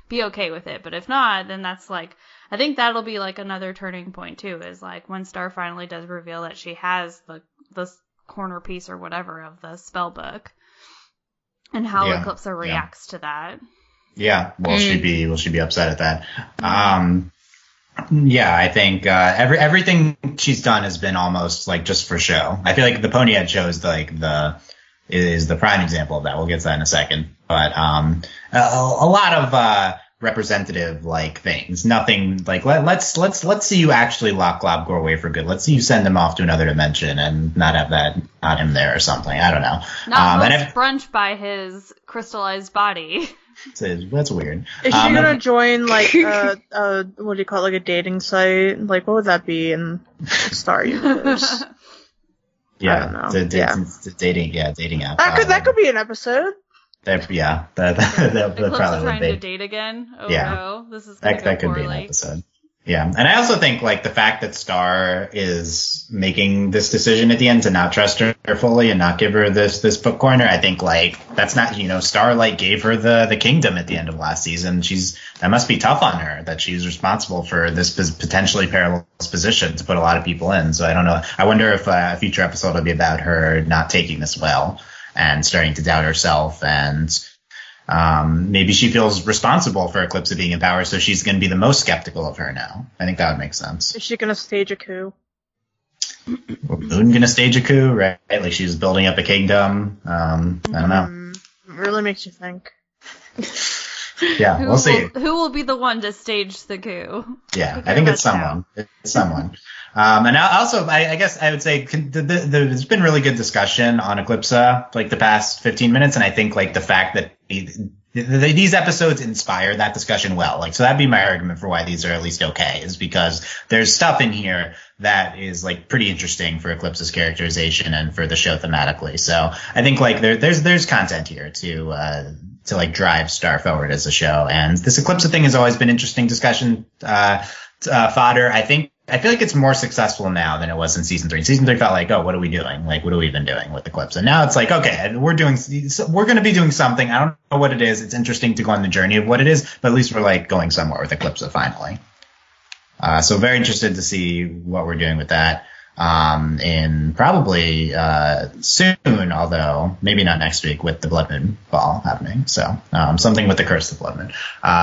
be okay with it. But if not, then that's, like, I think that'll be, like, another turning point too, is, like, when Star finally does reveal that she has the corner piece or whatever of the spell book, and how Eclipsa reacts to that. Yeah, will she be upset at that? Yeah, I think everything she's done has been almost, like, just for show. I feel like the Ponyhead show is, like, is the prime example of that. We'll get to that in a second. But a lot of representative, like, things. Nothing like let's see you actually lock Globgor away for good. Let's see you send him off to another dimension and not have not him there or something. I don't know. Not brunch by his crystallized body. That's weird. Is she gonna join, like, what do you call it, like a dating site? Like, what would that be in Star Universe? Yeah, I don't know. Dating app. That could be an episode. That probably trying would be. to date again. Oh Yeah. no, this is gonna that go could be an poorly. episode. Yeah, and I also think, like, the fact that Star is making this decision at the end to not trust her fully and not give her this book corner, I think, like, that's not, Star, like, gave her the kingdom at the end of last season. That must be tough on her that she's responsible for this potentially perilous position to put a lot of people in. So I don't know. I wonder if a future episode will be about her not taking this well and starting to doubt herself, and maybe she feels responsible for Eclipsa being in power, so she's going to be the most skeptical of her now. I think that would make sense. Is she going to stage a coup? Moon going to stage a coup, right? Like, she's building up a kingdom. I don't know. It really makes you think. Yeah, we'll see. Who will be the one to stage the coup? Yeah, I think it's someone. It's someone. And I guess I would say there's been really good discussion on Eclipsa, like, the past 15 minutes, and I think, like, the fact that these episodes inspire that discussion well. Like, so that'd be my argument for why these are at least okay, is because there's stuff in here that is, like, pretty interesting for Eclipsa's characterization and for the show thematically. So I think, like, there's content here to like, drive Star forward as a show. And this Eclipsa thing has always been interesting discussion fodder. I think I feel like it's more successful now than it was in season 3. Season 3 felt like, oh, what are we doing? Like, what have we been doing with the clips? And now it's like, okay, we're going to be doing something. I don't know what it is. It's interesting to go on the journey of what it is, but at least we're like going somewhere with the clips finally. So very interested to see what we're doing with that. In probably soon, although maybe not next week with the Blood Moon Ball happening. So something with the Curse of the Blood Moon.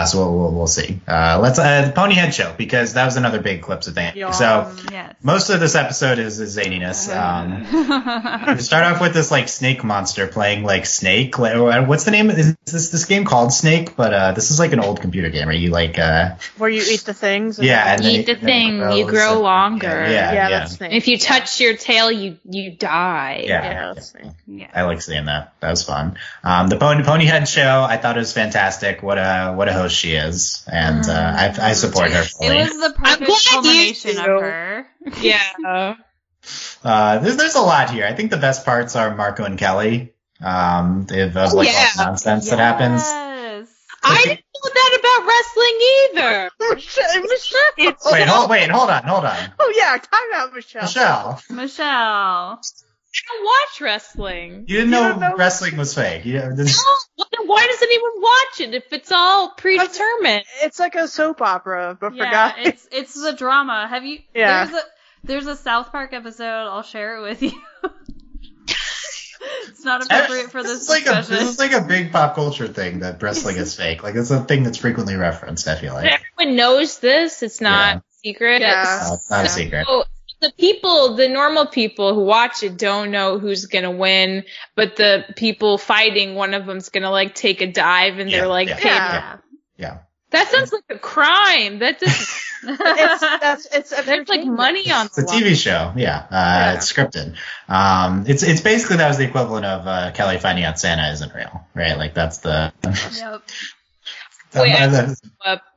So we'll see. Let's Ponyhead show, because that was another big clips of thing. So yes. Most of this episode is zaniness. We start off with this like snake monster playing like Snake. What's the name? Is this game called Snake? But this is like an old computer game where you like where you eat the things. Yeah, and eat the thing, you grow longer. Yeah. That's Snake. If you touch your tail, you die. Yeah. Yeah. I like seeing that. That was fun. The Ponyhead show, I thought it was fantastic. What a host she is, and I support her fully. It was the perfect culmination of her. Yeah. There's a lot here. I think the best parts are Marco and Kelly. They have all the nonsense that happens. I didn't know that about wrestling either. Wait, hold on. Oh yeah, time out, Michelle. Michelle. I don't watch wrestling. You didn't know wrestling was fake. No, then why does anyone watch it if it's all predetermined? It's like a soap opera, but for guys. It's the drama. Have you? Yeah. There's a South Park episode. I'll share it with you. It's not appropriate for this discussion. This is like a big pop culture thing that wrestling is fake. Like, it's a thing that's frequently referenced, I feel like. Everyone knows this. It's not secret. Yeah. It's not a secret. So the normal people who watch it don't know who's going to win, but the people fighting, one of them's going to, like, take a dive, and they're, like, paid. Yeah. That sounds like a crime. That doesn't... There's like money on the line. It's a TV show. Yeah. It's scripted. It's basically, that was the equivalent of Kelly finding out Santa isn't real, right? Like, that's the. Yep. Wait,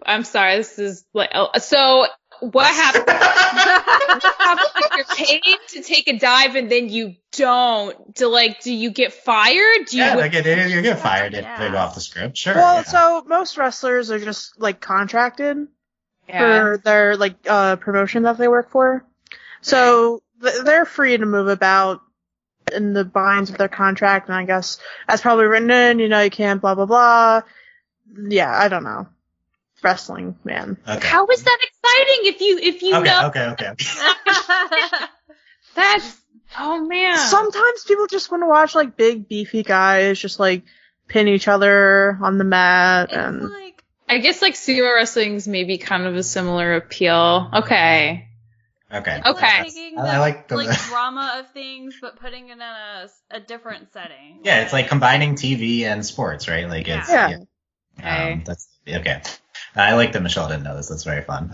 I'm sorry. This is like, so what happens? If you're paid to take a dive and then you don't? Do you get fired? You get fired if they go off the script. Sure. Well, so most wrestlers are just like contracted for their promotion that they work for. So they're free to move about in the binds of their contract, and I guess that's probably written in. You can't blah blah blah. Yeah, I don't know. Wrestling, man. Okay. How is that exciting if you know? Okay. That's man. Sometimes people just want to watch like big beefy guys just like pin each other on the mat, and I guess like sumo wrestling's maybe kind of a similar appeal. Okay. Taking I like the drama of things, but putting it in a different setting. Yeah, it's like combining TV and sports, right? Like it's that's okay. I like that Michelle didn't know this. That's very fun.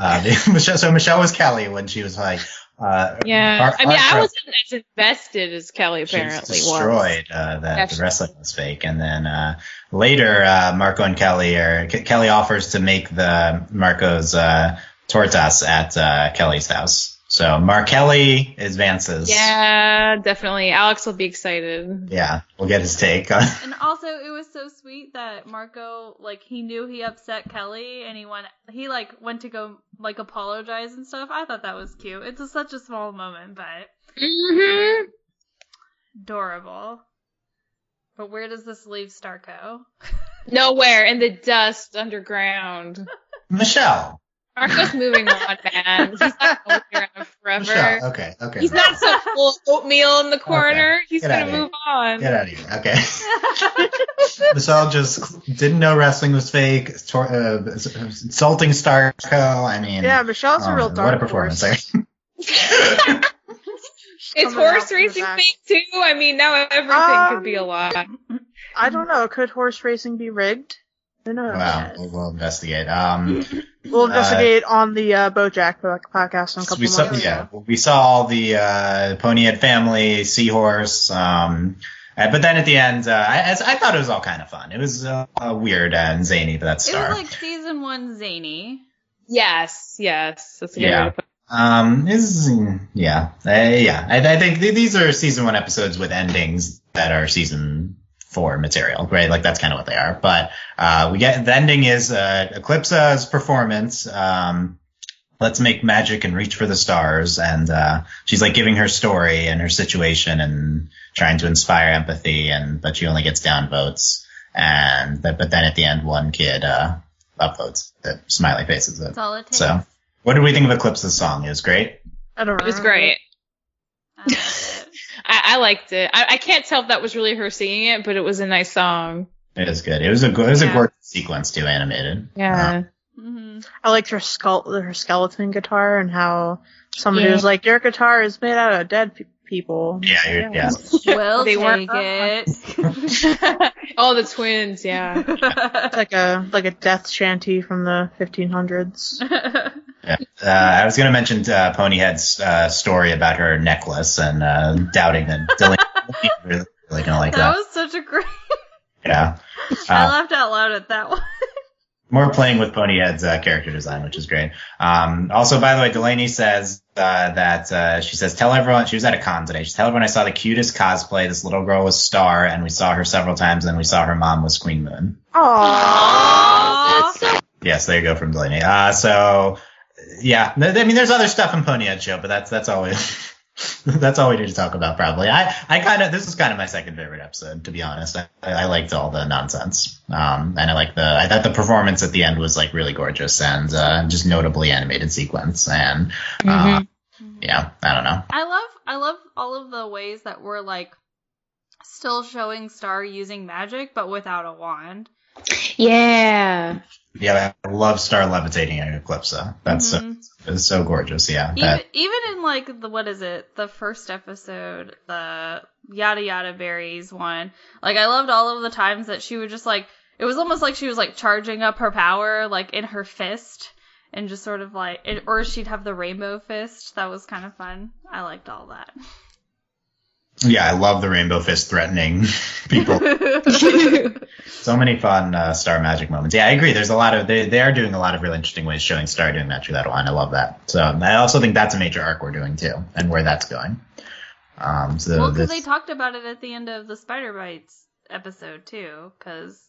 Michelle was Kelly when she was like, I wasn't as invested as Kelly apparently was. Destroyed that the wrestling was fake, and then later Marco and Kelly offers to make the Marco's tortas at Kelly's house. So Mark Kelly advances. Yeah, definitely. Alex will be excited. Yeah, we'll get his take on. And also, it was so sweet that Marco, he knew he upset Kelly, and he went to go apologize and stuff. I thought that was cute. It's such a small moment, but adorable. But where does this leave Starco? Nowhere, in the dust underground. Michelle. Marco's moving on, man. He's not going to be around forever. Michelle, okay. He's not so full of oatmeal in the corner. Okay. He's going to move on. Get out of here. Okay. Michelle just didn't know wrestling was fake. Insulting Starco. I mean. Yeah, Michelle's a real dark What a performance. Is horse racing fake too? I mean, now everything could be a lie. I don't know. Could horse racing be rigged? Who knows? Wow, we'll investigate. We'll investigate on the BoJack podcast in a couple months. Yeah, we saw all the Ponyhead family, Seahorse, but then at the end, I thought it was all kind of fun. It was weird and zany, but that's Star. It was like season 1 zany. Yes, that's a good way to put it. I think these are season 1 episodes with endings that are season 4 material, right? Like that's kind of what they are. But the ending is Eclipsa's performance, let's make magic and reach for the stars. And she's like giving her story and her situation and trying to inspire empathy, but she only gets down votes. But then at the end, one kid upvotes it, smiley faces it. That's all it takes. So, what did we think of Eclipse's song? It was great. I don't know. It was great. I liked it. I liked it. I can't tell if that was really her singing it, but it was a nice song. It is good. It was a gorgeous sequence too, animated. Yeah. I liked her skeleton guitar and how somebody was like, "Your guitar is made out of dead people." Yeah. We'll They take weren't- it. Oh, the twins, yeah. It's like a death shanty from the 1500s. Yeah. I was going to mention Ponyhead's story about her necklace and doubting that Dylan really don't like that. That was such a great. Yeah. I laughed out loud at that one. More playing with Ponyhead's character design, which is great. Also, by the way, Delaney says that she says, tell everyone, she was at a con today. She tell everyone I saw the cutest cosplay. This little girl was Star, and we saw her several times, and we saw her mom was Queen Moon. Aww. That's so Yes, there you go from Delaney. So, yeah. I mean, there's other stuff in Ponyhead show, but that's always... That's all we need to talk about, probably. This is kind of my second favorite episode, to be honest. I liked all the nonsense. And I thought the performance at the end was like really gorgeous and just notably animated sequence. And yeah, I don't know. I love all of the ways that we're like still showing Star using magic, but without a wand. Yeah. Yeah, I love Star levitating in Eclipse. That's it's so gorgeous. Yeah. Even in like the first episode, the Yada Yada Berries one. Like I loved all of the times that she would just like, it was almost like she was like charging up her power like in her fist and just sort of like, or she'd have the rainbow fist. That was kind of fun. I liked all that. Yeah, I love the rainbow fist threatening people. So many fun Star magic moments. Yeah, I agree. There's a lot of they are doing a lot of really interesting ways showing Star doing magic without a wand. I love that. So I also think that's a major arc we're doing too, and where that's going. Because they talked about it at the end of the Spiderbites episode too. Because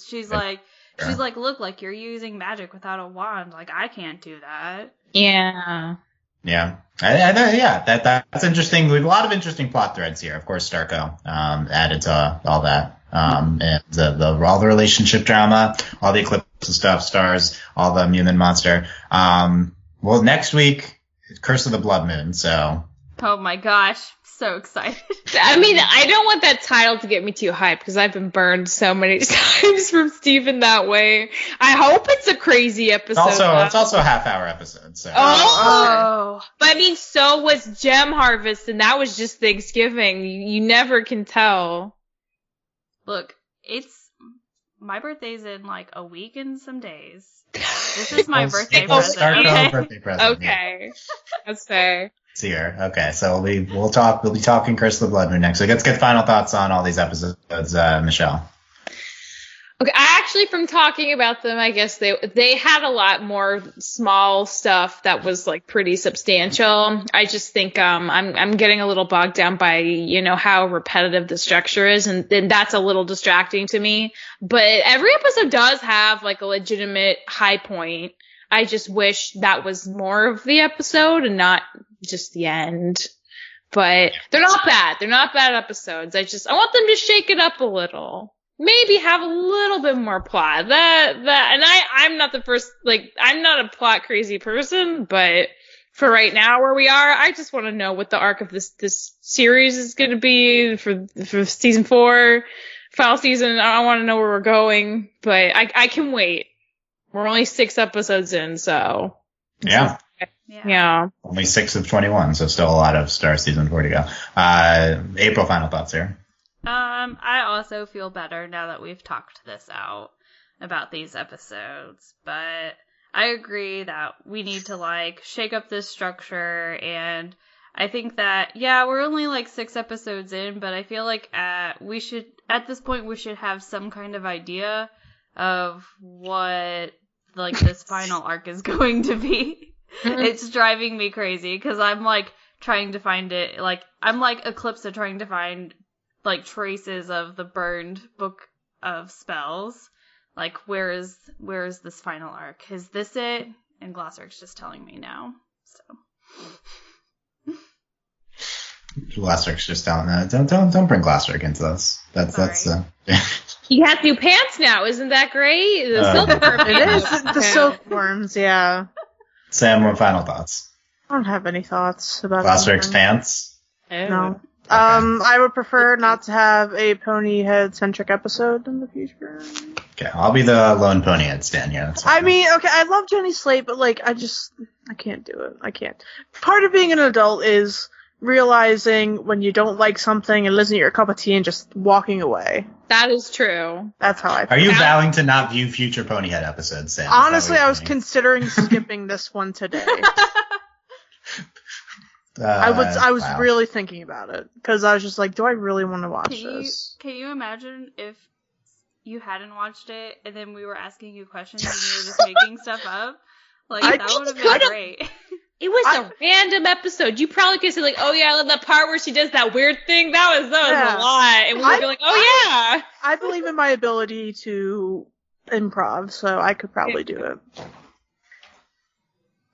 she's like, look, like you're using magic without a wand. Like I can't do that. Yeah. Yeah, that's interesting. We have a lot of interesting plot threads here. Of course, Starco added to all that, and all the relationship drama, all the Eclipse stuff, Stars, all the Mumin monster. Well, next week, Curse of the Blood Moon. So. Oh my gosh. So excited. I mean, I don't want that title to get me too hyped because I've been burned so many times from Steven that way. I hope it's a crazy episode. It's also a half-hour episode. So. Oh. But I mean, so was Gem Harvest, and that was just Thanksgiving. You never can tell. Look, my birthday's in like a week and some days. This is my birthday present. Birthday present. Okay. That's fair. See her. Okay, so we'll be talking Curse of the Blood Moon next week. Let's get final thoughts on all these episodes, Michelle. Okay, from talking about them, I guess they had a lot more small stuff that was like pretty substantial. I just think I'm getting a little bogged down by how repetitive the structure is, and that's a little distracting to me. But every episode does have like a legitimate high point. I just wish that was more of the episode and not just the end. But they're not bad. They're not bad episodes. I want them to shake it up a little. Maybe have a little bit more plot. And I'm not I'm not a plot crazy person, but for right now where we are, I just want to know what the arc of this series is going to be for season 4, final season. I want to know where we're going, but I can wait. We're only 6 episodes in, so. Yeah. Yeah. Only 6 of 21, so still a lot of Star season 4 to go. April, final thoughts here. I also feel better now that we've talked this out about these episodes, but I agree that we need to shake up this structure, and I think that, we're only 6 episodes in, but I feel like at this point we should have some kind of idea of what this final arc is going to be. It's driving me crazy because I'm trying to find it. I'm like Eclipse trying to find traces of the burned book of spells. Where is this final arc? Is this it? and Glasswork's just telling me no. So. Glasswork's just telling me, don't bring Glasswork into this. That's He has new pants now. Isn't that great? The silkworm. It is the silkworms, yeah. Sam, what final thoughts? I don't have any thoughts about Glasswork's anything. pants? No. I would prefer not to have a Ponyhead centric episode in the future. Okay, I'll be the lone Ponyhead stan here. I mean, okay, I love Jenny Slate, but like, I can't do it. I can't. Part of being an adult is realizing when you don't like something and isn't your cup of tea and just walking away. That is true. That's how I feel. Are you vowing to not view future Ponyhead episodes, Sam? Honestly, I was considering skipping this one today. I was wow. really thinking about it because I was just like, do I really want to watch this? Can you imagine if you hadn't watched it and then we were asking you questions and you were just making stuff up? Like, that would have been great. It was a random episode. You probably could say like, oh yeah, I love that part where she does that weird thing. That was a lot. And we would be like, oh yeah. I believe in my ability to improv, so I could probably do it.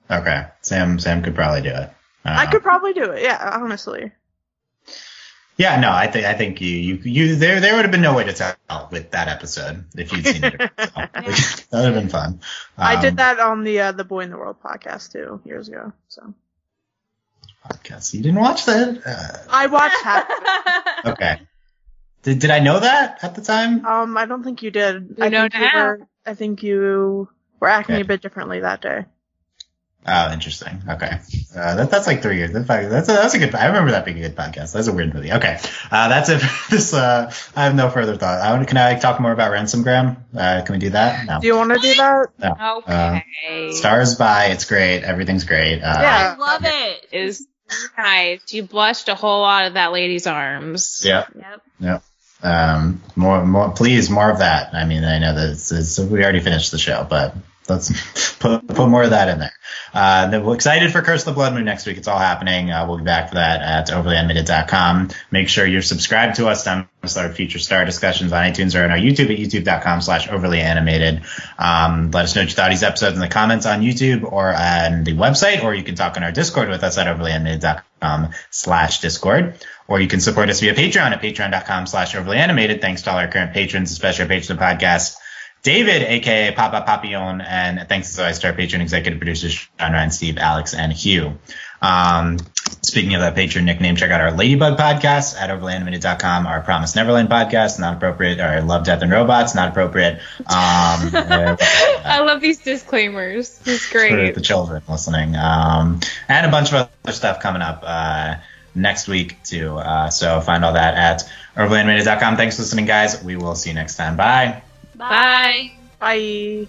Okay, Sam could probably do it. I could probably do it. Yeah, honestly. Yeah, no, I think you there would have been no way to tell with that episode if you'd seen it. So, that would have been fun. I did that on the Boy in the World podcast too years ago. So podcast. You didn't watch that? I watched half of it. Okay. Did I know that at the time? I don't think you did. I think you were acting a bit differently that day. Oh, interesting. Okay. That's like 3 years. That's a good, I remember that being a good podcast. That's a weird movie. Okay. That's it for this. I have no further thought. Can I talk more about Ransomgram? Can we do that? No. Do you want to do that? No. Okay. Stars by. It's great. Everything's great. I love it. Is nice. You blushed a whole lot of that lady's arms. Yep. More, please, more of that. I mean, I know that we already finished the show, but let's put more of that in there. We're excited for Curse of the Blood Moon next week. It's all happening. We'll be back for that at overlyanimated.com. Make sure you're subscribed to us on our future star discussions on iTunes or on our YouTube at youtube.com/overlyanimated. Let us know what you thought of these episodes in the comments on YouTube or on the website, or you can talk on our Discord with us at overlyanimated.com/Discord. Or you can support us via Patreon at patreon.com/overlyanimated. Thanks to all our current patrons, especially our patron of the podcast, David, a.k.a. Papa Papillon, and thanks as always to our patron executive producers, Sean, Ryan, Steve, Alex, and Hugh. Speaking of that patron nickname, check out our Ladybug podcast at overlyanimated.com, our Promise Neverland podcast, not appropriate, or Love, Death, and Robots, not appropriate. I love these disclaimers. It's great. For the children listening. And a bunch of other stuff coming up next week, too. So find all that at overlyanimated.com. Thanks for listening, guys. We will see you next time. Bye. Bye. Bye.